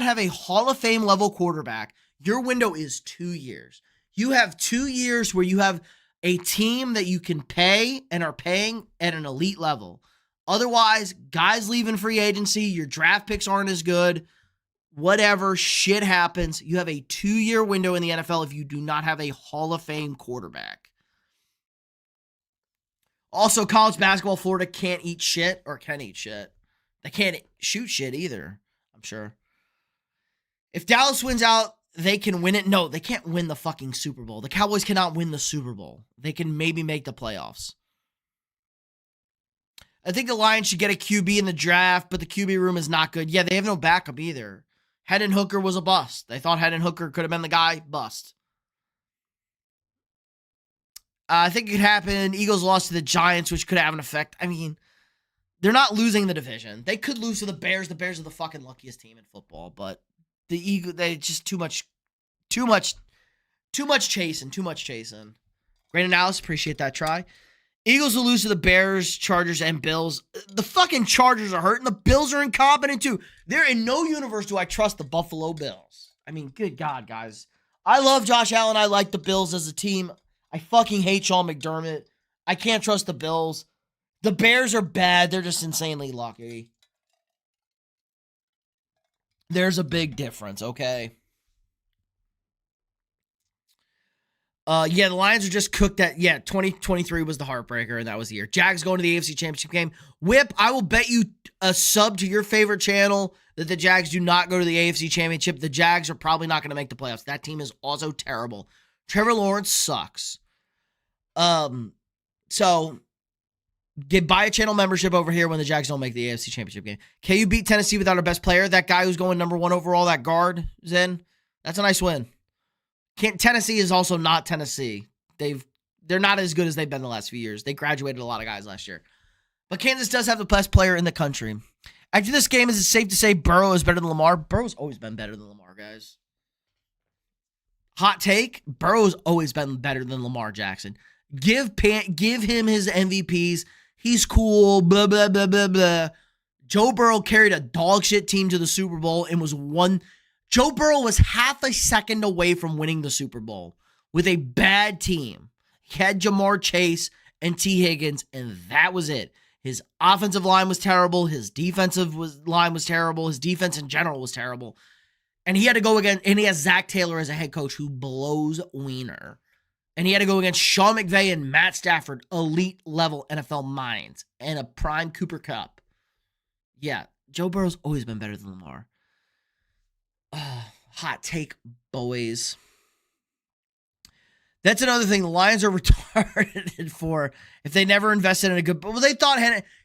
have a Hall of Fame level quarterback, your window is 2 years. You have 2 years where you have a team that you can pay and are paying at an elite level. Otherwise, guys leaving free agency, your draft picks aren't as good. Whatever, shit happens. You have a 2-year window in the NFL if you do not have a Hall of Fame quarterback. Also, college basketball, Florida can't eat shit or can eat shit. They can't shoot shit either, I'm sure. If Dallas wins out, they can win it. No, they can't win the fucking Super Bowl. The Cowboys cannot win the Super Bowl. They can maybe make the playoffs. I think the Lions should get a QB in the draft, but the QB room is not good. Yeah, they have no backup either. Hendon Hooker was a bust. They thought Hendon Hooker could have been the guy. Bust. I think it could happen. Eagles lost to the Giants, which could have an effect. I mean, they're not losing the division. They could lose to the Bears. The Bears are the fucking luckiest team in football, but the Eagles, they just too much chasing. Great analysis. Appreciate that try. Eagles will lose to the Bears, Chargers, and Bills. The fucking Chargers are hurting. The Bills are incompetent too. They're in no universe do I trust the Buffalo Bills. I mean, good God, guys. I love Josh Allen. I like the Bills as a team. I fucking hate Sean McDermott. I can't trust the Bills. The Bears are bad. They're just insanely lucky. There's a big difference, okay? Yeah, the Lions are just cooked at, 2023 was the heartbreaker, and that was the year. Jags going to the AFC Championship game. Whip, I will bet you a sub to your favorite channel that the Jags do not go to the AFC Championship. The Jags are probably not going to make the playoffs. That team is also terrible. Trevor Lawrence sucks. So Buy a channel membership over here when the Jags don't make the AFC Championship game. KU beat Tennessee without our best player. That guy who's going number 1 overall, that guard, Zen. That's a nice win. Tennessee is also not Tennessee. They're not as good as they've been the last few years. They graduated a lot of guys last year. But Kansas does have the best player in the country. After this game, is it safe to say Burrow is better than Lamar? Burrow's always been better than Lamar, guys. Hot take, Burrow's always been better than Lamar Jackson. Give him his MVPs. He's cool, blah, blah, blah, blah, blah. Joe Burrow carried a dog shit team to the Super Bowl and was one. Joe Burrow was half a second away from winning the Super Bowl with a bad team. He had Jamar Chase and T. Higgins, and that was it. His offensive line was terrible. His defensive line was terrible. His defense in general was terrible. And he had to go against, and he has Zach Taylor as a head coach who blows wiener. And he had to go against Sean McVay and Matt Stafford, elite level NFL minds, and a prime Cooper Kupp. Yeah, Joe Burrow's always been better than Lamar. Hot take, boys. That's another thing the Lions are retarded for if they never invested in a good. Well, they thought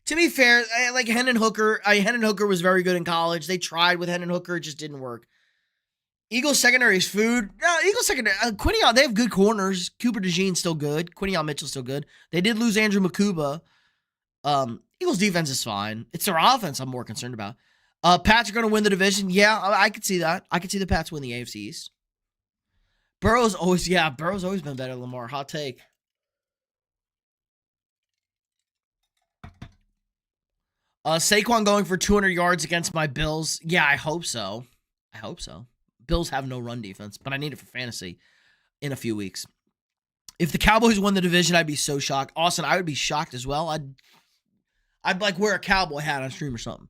to be fair, like Hendon Hooker. Hendon Hooker was very good in college. They tried with Hendon Hooker, it just didn't work. Eagles secondary is food. No, Eagles secondary. Quinnion, they have good corners. Cooper DeJean's still good. Quinnion Mitchell's still good. They did lose Andrew Makuba. Eagles defense is fine. It's their offense I'm more concerned about. Pats are going to win the division. Yeah, I could see that. I could see the Pats win the AFC East. Burrow's always been better than Lamar. Hot take. Saquon going for 200 yards against my Bills. Yeah, I hope so. Bills have no run defense, but I need it for fantasy in a few weeks. If the Cowboys won the division, I'd be so shocked. Austin, I would be shocked as well. I'd like wear a cowboy hat on stream or something.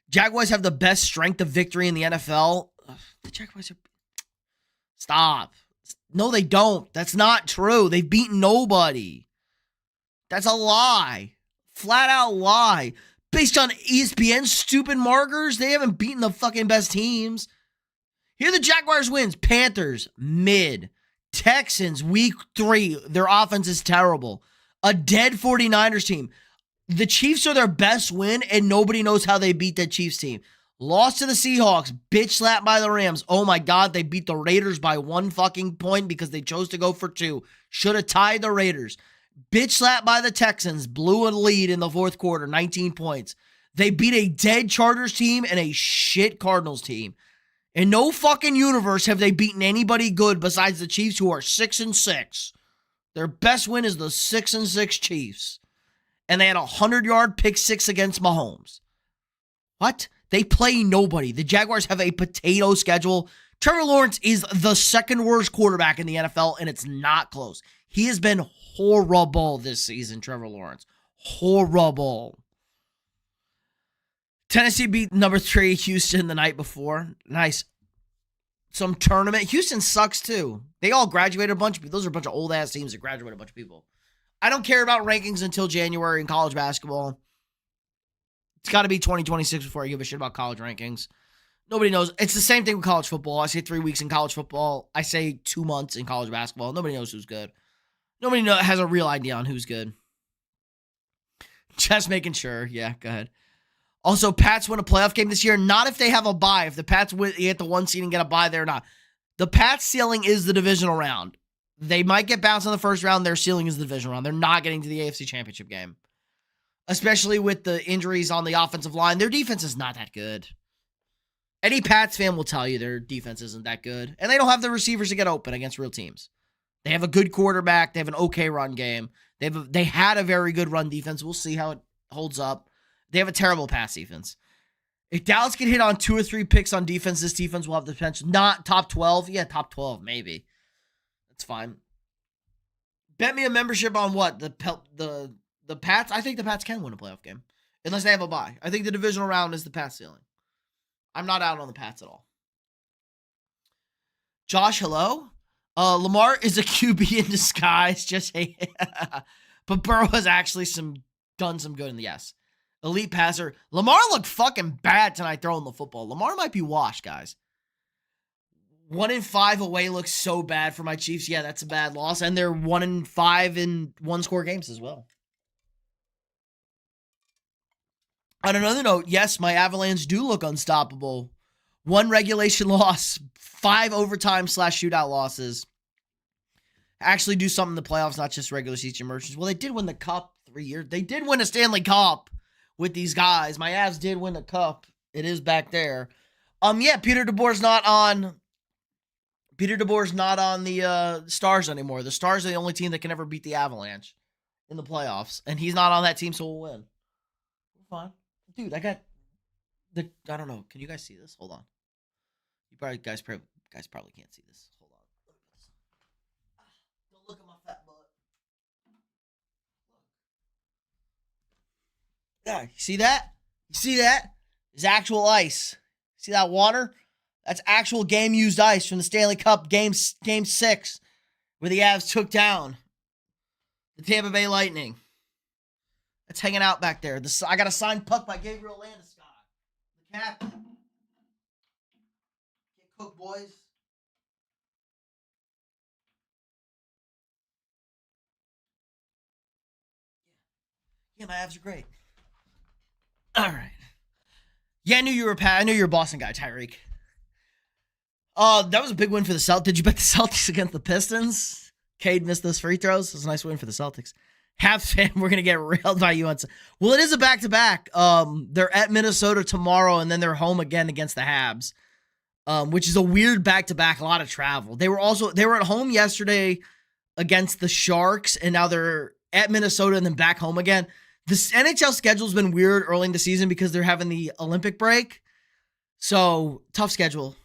Jaguars have the best strength of victory in the NFL. The Jaguars are... Stop. No, they don't. That's not true. They've beaten nobody. That's a lie. Flat out lie. Based on ESPN's stupid markers, they haven't beaten the fucking best teams. Here are the Jaguars wins. Panthers, mid. Texans, week 3. Their offense is terrible. A dead 49ers team. The Chiefs are their best win, and nobody knows how they beat that Chiefs team. Lost to the Seahawks. Bitch slapped by the Rams. Oh my God, they beat the Raiders by 1 fucking point because they chose to go for 2. Should have tied the Raiders. Bitch slapped by the Texans. Blew a lead in the fourth quarter. 19 points. They beat a dead Chargers team and a shit Cardinals team. In no fucking universe have they beaten anybody good besides the Chiefs, who are 6-6. Their best win is the 6-6 Chiefs. And they had a 100-yard pick 6 against Mahomes. What? They play nobody. The Jaguars have a potato schedule. Trevor Lawrence is the second worst quarterback in the NFL, and it's not close. He has been horrible this season, Trevor Lawrence. Horrible. Tennessee beat number 3 Houston the night before. Nice. Some tournament. Houston sucks too. They all graduated a bunch of people. Those are a bunch of old-ass teams that graduated a bunch of people. I don't care about rankings until January in college basketball. It's got to be 2026 before I give a shit about college rankings. Nobody knows. It's the same thing with college football. I say 3 weeks in college football. I say 2 months in college basketball. Nobody knows who's good. Nobody has a real idea on who's good. Just making sure. Yeah, go ahead. Also, Pats win a playoff game this year. Not if they have a bye. If the Pats get the 1 seed and get a bye, they're not. The Pats' ceiling is the divisional round. They might get bounced in the first round. Their ceiling is the divisional round. They're not getting to the AFC Championship game. Especially with the injuries on the offensive line. Their defense is not that good. Any Pats fan will tell you their defense isn't that good. And they don't have the receivers to get open against real teams. They have a good quarterback. They have an okay run game. They had a very good run defense. We'll see how it holds up. They have a terrible pass defense. If Dallas can hit on 2 or 3 picks on defense, this defense will have the potential. Not top 12. Yeah, top 12, maybe. That's fine. Bet me a membership on what? The Pats? I think the Pats can win a playoff game. Unless they have a bye. I think the divisional round is the Pats ceiling. I'm not out on the Pats at all. Josh, hello? Lamar is a QB in disguise. Just hey. But Burrow has actually done some good in the yes. Elite passer. Lamar looked fucking bad tonight throwing the football. Lamar might be washed, guys. 1-5 away looks so bad for my Chiefs. Yeah, that's a bad loss. And they're 1-5 in 1-score games as well. On another note, yes, my Avalanche do look unstoppable. 1 regulation loss, 5 overtime/shootout losses. Actually do something in the playoffs, not just regular season merchants. Well, they did win the cup 3 years. They did win a Stanley Cup with these guys. My Avs did win the cup. It is back there. Yeah, Peter DeBoer's not on the Stars anymore. The Stars are the only team that can ever beat the Avalanche in the playoffs, and he's not on that team, so we'll win. We're fine. Dude, I don't know. Can you guys see this? Hold on. Guys probably can't see this. Hold on. Don't look at my fat butt. Yeah, you see that? You see that? It's actual ice. See that water? That's actual game-used ice from the Stanley Cup Game 6, where the Avs took down the Tampa Bay Lightning. It's hanging out back there. I got a signed puck by Gabriel Landeskog, the captain. Get cooked, boys. Yeah, my Avs are great. All right. Yeah, I knew you were a Boston guy, Tyreek. That was a big win for the Celtics. Did you bet the Celtics against the Pistons? Cade missed those free throws. It was a nice win for the Celtics. Habs fan, we're going to get railed by you on. Well, it is a back-to-back. They're at Minnesota tomorrow, and then they're home again against the Habs, which is a weird back-to-back, a lot of travel. They were at home yesterday against the Sharks, and now they're at Minnesota and then back home again. This NHL schedule's been weird early in the season because they're having the Olympic break. So, tough schedule.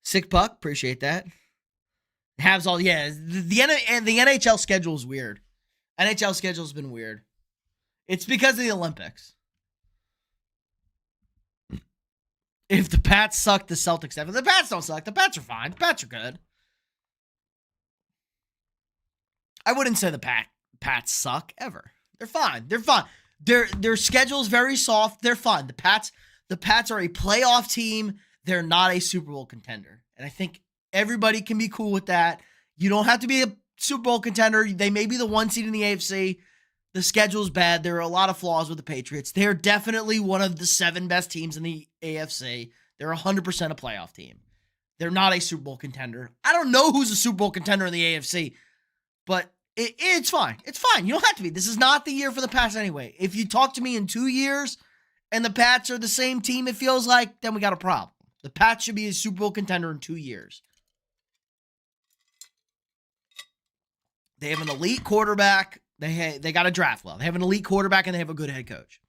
Sick puck, appreciate that. Habs all, yeah. The NHL schedule is weird. NHL schedule's been weird. It's because of the Olympics. If the Pats suck, the Celtics have. If the Pats don't suck, the Pats are fine. The Pats are good. I wouldn't say the Pats suck ever. They're fine. They're fine. Their schedule's very soft. They're fine. The Pats are a playoff team. They're not a Super Bowl contender. And I think everybody can be cool with that. You don't have to be a Super Bowl contender. They may be the 1 seed in the AFC. The schedule's bad. There are a lot of flaws with the Patriots. They're definitely one of the 7 best teams in the AFC. They're 100% a playoff team. They're not a Super Bowl contender. I don't know who's a Super Bowl contender in the AFC, but it's fine. It's fine. You don't have to be. This is not the year for the Pats anyway. If you talk to me in 2 years and the Pats are the same team, it feels like, then we got a problem. The Pats should be a Super Bowl contender in 2 years. They have an elite quarterback. They got to draft well. They have an elite quarterback, and they have a good head coach.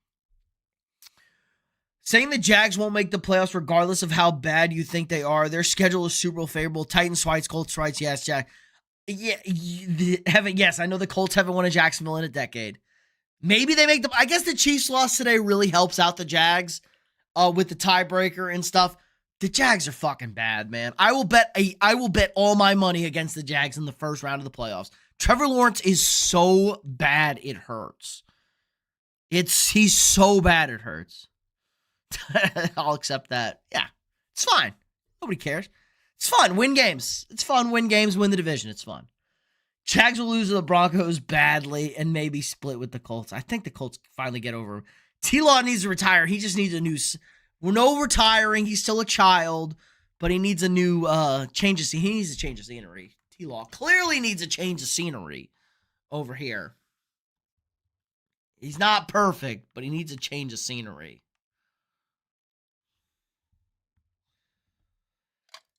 Saying the Jags won't make the playoffs regardless of how bad you think they are. Their schedule is Super Bowl favorable. Titans, Swites, Colts, Swites, yes, Jack. Yeah, yes, I know the Colts haven't won a Jacksonville in a decade. Maybe they make the... I guess the Chiefs loss today really helps out the Jags with the tiebreaker and stuff. The Jags are fucking bad, man. I will bet all my money against the Jags in the first round of the playoffs. Trevor Lawrence is so bad it hurts. He's so bad it hurts. I'll accept that. Yeah, it's fine. Nobody cares. It's fun. Win games. It's fun. Win games. Win the division. It's fun. Jags will lose to the Broncos badly and maybe split with the Colts. I think the Colts finally get over him. T-Law needs to retire. He just needs a new... We're no retiring. He's still a child, but he needs a new change of scene. He needs a change of scenery. T-Law clearly needs a change of scenery over here. He's not perfect, but he needs a change of scenery.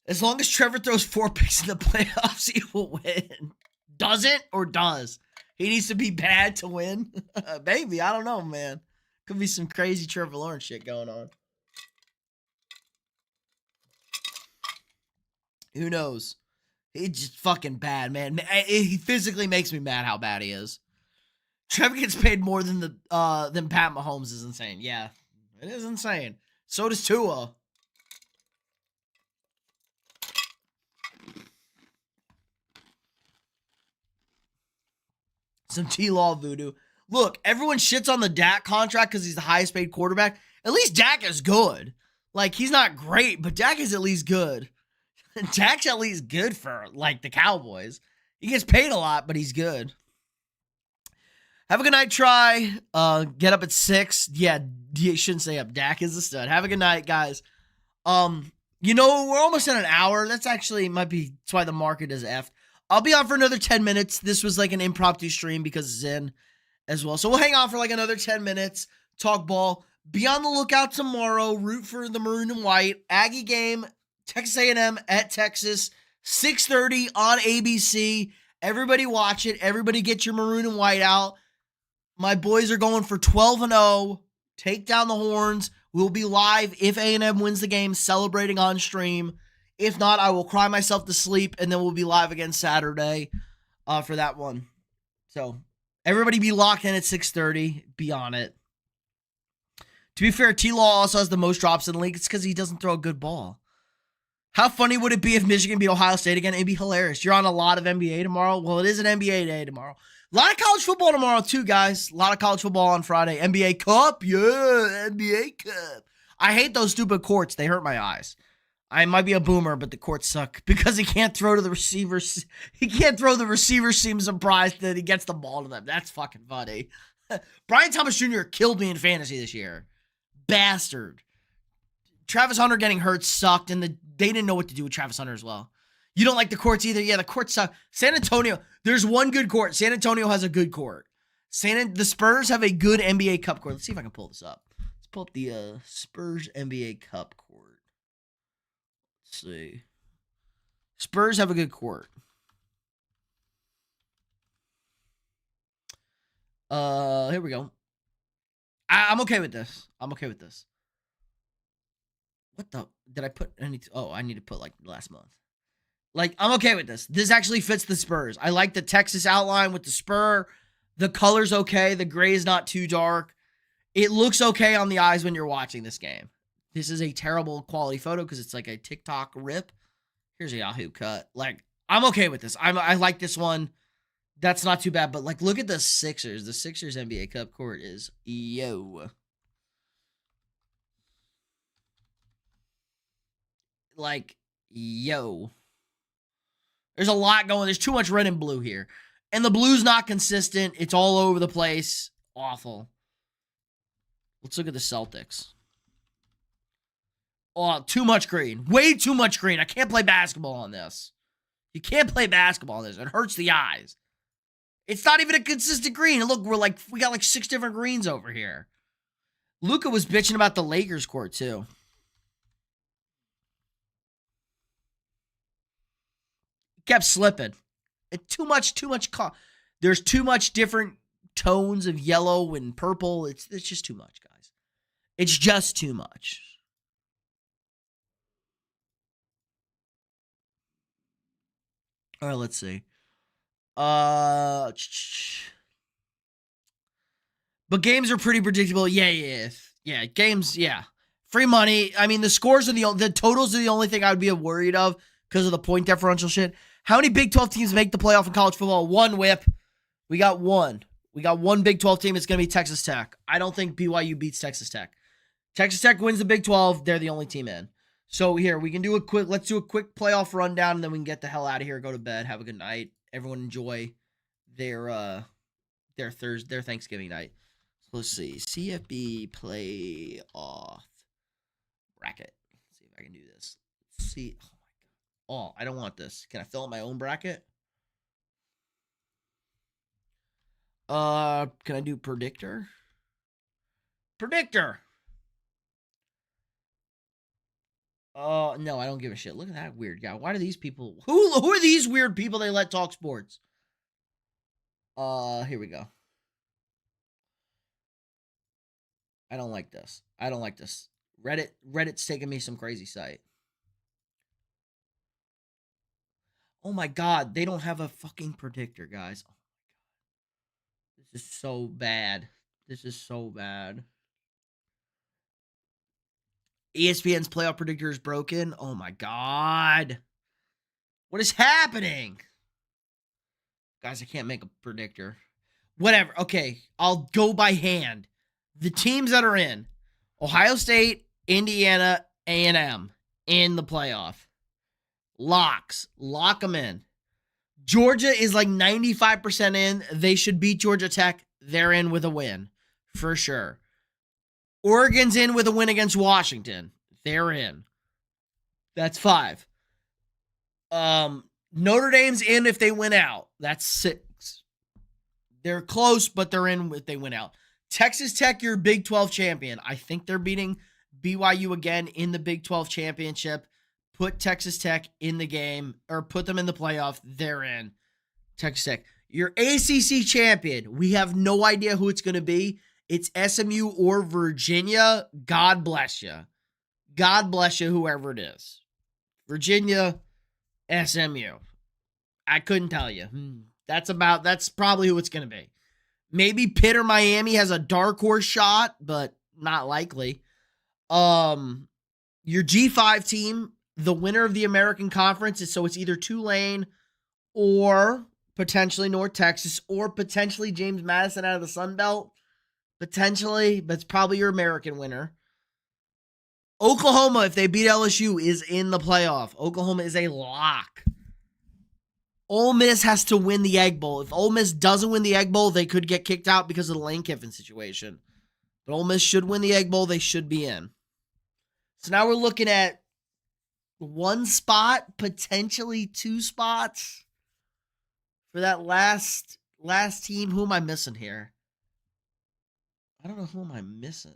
As long as Trevor throws 4 picks in the playoffs, he will win. Doesn't or does? He needs to be bad to win? Maybe. I don't know, man. Could be some crazy Trevor Lawrence shit going on. Who knows? He's just fucking bad, man. He physically makes me mad how bad he is. Trevor gets paid more than Pat Mahomes is insane. Yeah, it is insane. So does Tua. Some T-Law voodoo. Look, everyone shits on the Dak contract because he's the highest paid quarterback. At least Dak is good. Like, he's not great, but Dak is at least good. Dak's at least good for, like, the Cowboys. He gets paid a lot, but he's good. Have a good night, Try. Get up at 6. Yeah, you shouldn't stay up. Dak is a stud. Have a good night, guys. We're almost at an hour. That's actually might be that's why the market is effed. I'll be on for another 10 minutes. This was like an impromptu stream because it's in as well. So we'll hang on for like another 10 minutes. Talk ball. Be on the lookout tomorrow. Root for the maroon and white. Aggie game. Texas A&M at Texas. 6:30 on ABC. Everybody watch it. Everybody get your maroon and white out. My boys are going for 12-0. Take down the horns. We'll be live if A&M wins the game, celebrating on stream. If not, I will cry myself to sleep, and then we'll be live again Saturday for that one. So everybody be locked in at 6:30. Be on it. To be fair, T-Law also has the most drops in the league. It's because he doesn't throw a good ball. How funny would it be if Michigan beat Ohio State again? It'd be hilarious. You're on a lot of NBA tomorrow. Well, it is an NBA day tomorrow. A lot of college football tomorrow, too, guys. A lot of college football on Friday. NBA Cup. Yeah, NBA Cup. I hate those stupid courts. They hurt my eyes. I might be a boomer, but the courts suck because he can't throw to the receivers. He can't throw the receivers. Seems surprised that he gets the ball to them. That's fucking funny. Brian Thomas Jr. killed me in fantasy this year. Bastard. Travis Hunter getting hurt sucked, and they didn't know what to do with Travis Hunter as well. You don't like the courts either? Yeah, the courts suck. San Antonio, there's one good court. San Antonio has a good court. The Spurs have a good NBA Cup court. Let's see if I can pull this up. Let's pull up the Spurs NBA Cup court. Let's see. Spurs have a good court. Here we go. I'm okay with this. What the? Did I put any? Oh, I need to put like last month. Like, I'm okay with this. This actually fits the Spurs. I like the Texas outline with the spur. The color's okay. The gray is not too dark. It looks okay on the eyes when you're watching this game. This is a terrible quality photo because it's like a TikTok rip. Here's a Yahoo cut. Like, I'm okay with this. I like this one. That's not too bad. But, like, look at the Sixers. The Sixers NBA Cup court is yo. Like, yo. There's a lot going. There's too much red and blue here. And the blue's not consistent. It's all over the place. Awful. Let's look at the Celtics. Oh, too much green. Way too much green. I can't play basketball on this. You can't play basketball on this. It hurts the eyes. It's not even a consistent green. And look, we got like 6 different greens over here. Luka was bitching about the Lakers court too. Kept slipping. Too much. There's too much different tones of yellow and purple. It's just too much, guys. It's just too much. All right, let's see. But games are pretty predictable. Yeah. Games, yeah. Free money. I mean, the scores are the totals are the only thing I would be worried of because of the point differential shit. How many Big 12 teams make the playoff in college football? One, Whip. We got one. We got one Big 12 team. It's going to be Texas Tech. I don't think BYU beats Texas Tech. Texas Tech wins the Big 12. They're the only team in. So here, let's do a quick playoff rundown, and then we can get the hell out of here, go to bed, have a good night. Everyone enjoy their Thanksgiving night. So let's see. CFB playoff bracket. Let's see if I can do this. Let's see. Oh, I don't want this. Can I fill out my own bracket? Can I do predictor? Predictor. No, I don't give a shit. Look at that weird guy. Why do these people... Who are these weird people they let talk sports? Here we go. I don't like this. Reddit's taking me some crazy site. Oh my god, they don't have a fucking predictor, guys. Oh my god. This is so bad. ESPN's playoff predictor is broken. Oh my god. What is happening? Guys, I can't make a predictor. Whatever. Okay, I'll go by hand. The teams that are in: Ohio State, Indiana, A&M in the playoff. Locks. Lock them in. Georgia is like 95% in. They should beat Georgia Tech. They're in with a win, for sure. Oregon's in with a win against Washington. They're in. That's 5. Notre Dame's in if they win out. That's 6. They're close, but they're in if they win out. Texas Tech, your Big 12 champion. I think they're beating BYU again in the Big 12 championship. Put Texas Tech in the game, or put them in the playoff. They're in. Texas Tech. Your ACC champion. We have no idea who it's going to be. It's SMU or Virginia. God bless you. God bless you, whoever it is. Virginia, SMU. I couldn't tell you. That's probably who it's going to be. Maybe Pitt or Miami has a dark horse shot, but not likely. Your G5 team, the winner of the American Conference, so it's either Tulane or potentially North Texas or potentially James Madison out of the Sun Belt. Potentially, but it's probably your American winner. Oklahoma, if they beat LSU, is in the playoff. Oklahoma is a lock. Ole Miss has to win the Egg Bowl. If Ole Miss doesn't win the Egg Bowl, they could get kicked out because of the Lane Kiffin situation. But Ole Miss should win the Egg Bowl. They should be in. So now we're looking at 1 spot, potentially 2 spots for that last team. Who am I missing here? I don't know. Who am I missing?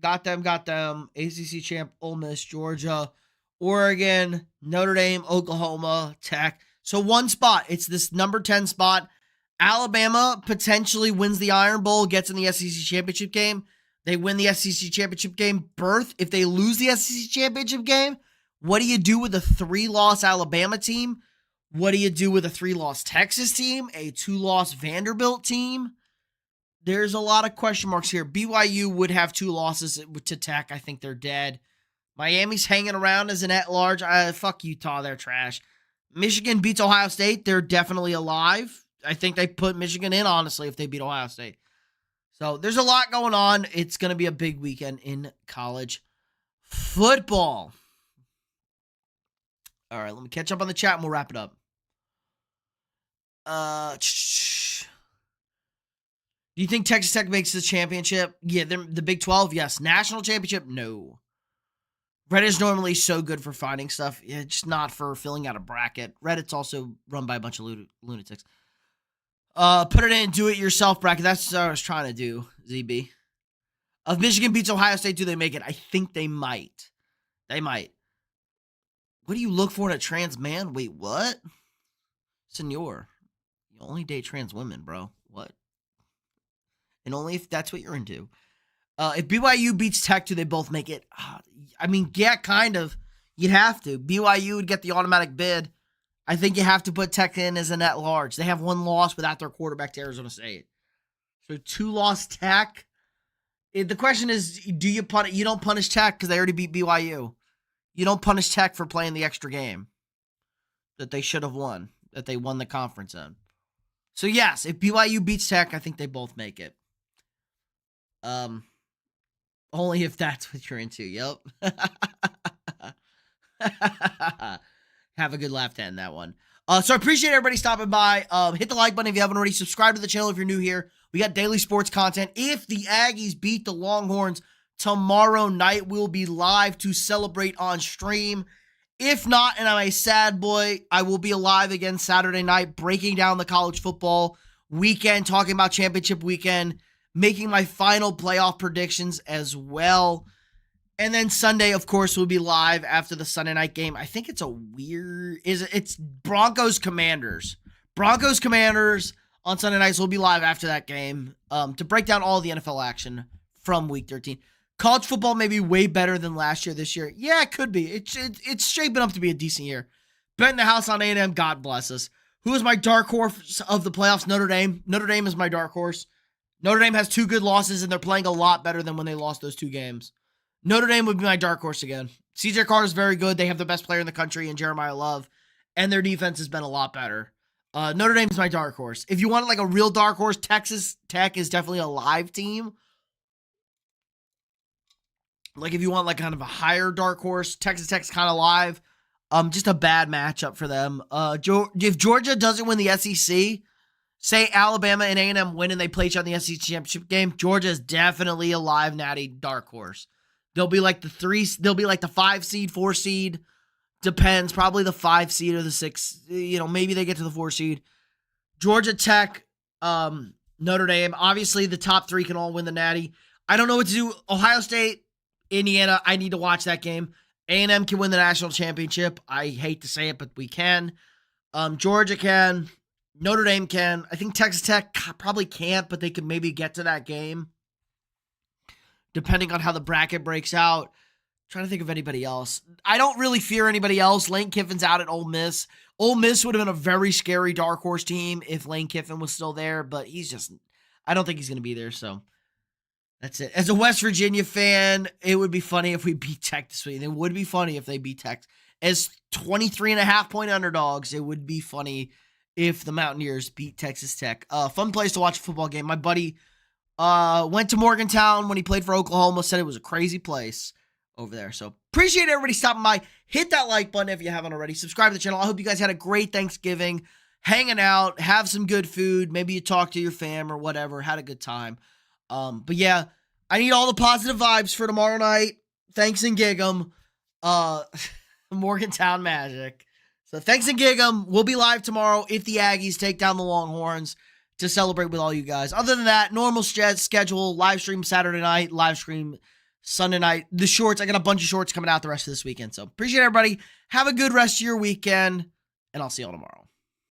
Got them. ACC champ, Ole Miss, Georgia, Oregon, Notre Dame, Oklahoma, Tech. So 1 spot. It's this number 10 spot. Alabama potentially wins the Iron Bowl, gets in the SEC championship game. They win the SEC championship game berth. If they lose the SEC championship game, what do you do with a 3-loss Alabama team? What do you do with a 3-loss Texas team? A 2-loss Vanderbilt team? There's a lot of question marks here. BYU would have 2 losses to Tech. I think they're dead. Miami's hanging around as an at-large. Fuck Utah. They're trash. Michigan beats Ohio State. They're definitely alive. I think they put Michigan in, honestly, if they beat Ohio State. So there's a lot going on. It's going to be a big weekend in college football. All right, let me catch up on the chat and we'll wrap it up. Do you think Texas Tech makes the championship? Yeah, the Big 12, yes. National championship, no. Reddit's normally so good for finding stuff. Yeah, just not for filling out a bracket. Reddit's also run by a bunch of lunatics. Put it in do-it-yourself bracket. That's what I was trying to do, ZB. If Michigan beats Ohio State, do they make it? I think they might. They might. What do you look for in a trans man? Wait, what? Senor, you only date trans women, bro. What? And only if that's what you're into. If BYU beats Tech, do they both make it? I mean, yeah, kind of. You'd have to. BYU would get the automatic bid. I think you have to put Tech in as an at-large. They have 1 loss without their quarterback to Arizona State. So 2-loss Tech. The question is, do you punish? You don't punish Tech because they already beat BYU. You don't punish Tech for playing the extra game that they should have won, that they won the conference in. So yes, if BYU beats Tech, I think they both make it. Only if that's what you're into. Yep. Have a good laugh to end that one. So I appreciate everybody stopping by. Hit the like button if you haven't already. Subscribe to the channel if you're new here. We got daily sports content. If the Aggies beat the Longhorns tomorrow night, we'll be live to celebrate on stream. If not, and I'm a sad boy, I will be alive again Saturday night, breaking down the college football weekend, talking about championship weekend, making my final playoff predictions as well. And then Sunday, of course, will be live after the Sunday night game. I think it's it's Broncos Commanders. Broncos Commanders on Sunday nights will be live after that game to break down all the NFL action from Week 13. College football may be way better than last year, this year. Yeah, it could be. It's shaping up to be a decent year. Betting the house on A&M, God bless us. Who is my dark horse of the playoffs? Notre Dame. Notre Dame is my dark horse. Notre Dame has 2 good losses, and they're playing a lot better than when they lost those 2 games. Notre Dame would be my dark horse again. CJ Carter is very good. They have the best player in the country in Jeremiah Love, and their defense has been a lot better. Notre Dame is my dark horse. If you want like a real dark horse, Texas Tech is definitely a live team. Like if you want like kind of a higher dark horse, Texas Tech's kind of live. Just a bad matchup for them. If Georgia doesn't win the SEC, say Alabama and A&M win and they play each other in the SEC championship game, Georgia is definitely a live natty dark horse. They'll be like they'll be like the 5 seed, 4 seed. Depends, probably the 5 seed or the 6. Maybe they get to the 4 seed. Georgia Tech, Notre Dame. Obviously, the top 3 can all win the natty. I don't know what to do. Ohio State, Indiana, I need to watch that game. A&M can win the national championship. I hate to say it, but we can. Georgia can. Notre Dame can. I think Texas Tech probably can't, but they could maybe get to that game, depending on how the bracket breaks out. I'm trying to think of anybody else. I don't really fear anybody else. Lane Kiffin's out at Ole Miss. Ole Miss would have been a very scary dark horse team if Lane Kiffin was still there, but I don't think he's going to be there, so that's it. As a West Virginia fan, it would be funny if we beat Tech this week. It would be funny if they beat Tech. As 23.5-point underdogs, it would be funny if the Mountaineers beat Texas Tech. Fun place to watch a football game. My buddy went to Morgantown when he played for Oklahoma, said it was a crazy place over there. So appreciate everybody stopping by. Hit that like button if you haven't already. Subscribe to the channel. I hope you guys had a great Thanksgiving, hanging out, have some good food. Maybe you talked to your fam or whatever, had a good time. But yeah, I need all the positive vibes for tomorrow night. Thanks and gig 'em. Morgantown Magic. So thanks and gig 'em. We'll be live tomorrow if the Aggies take down the Longhorns to celebrate with all you guys. Other than that, normal schedule, live stream Saturday night, live stream Sunday night. The shorts, I got a bunch of shorts coming out the rest of this weekend. So appreciate everybody. Have a good rest of your weekend, and I'll see you all tomorrow.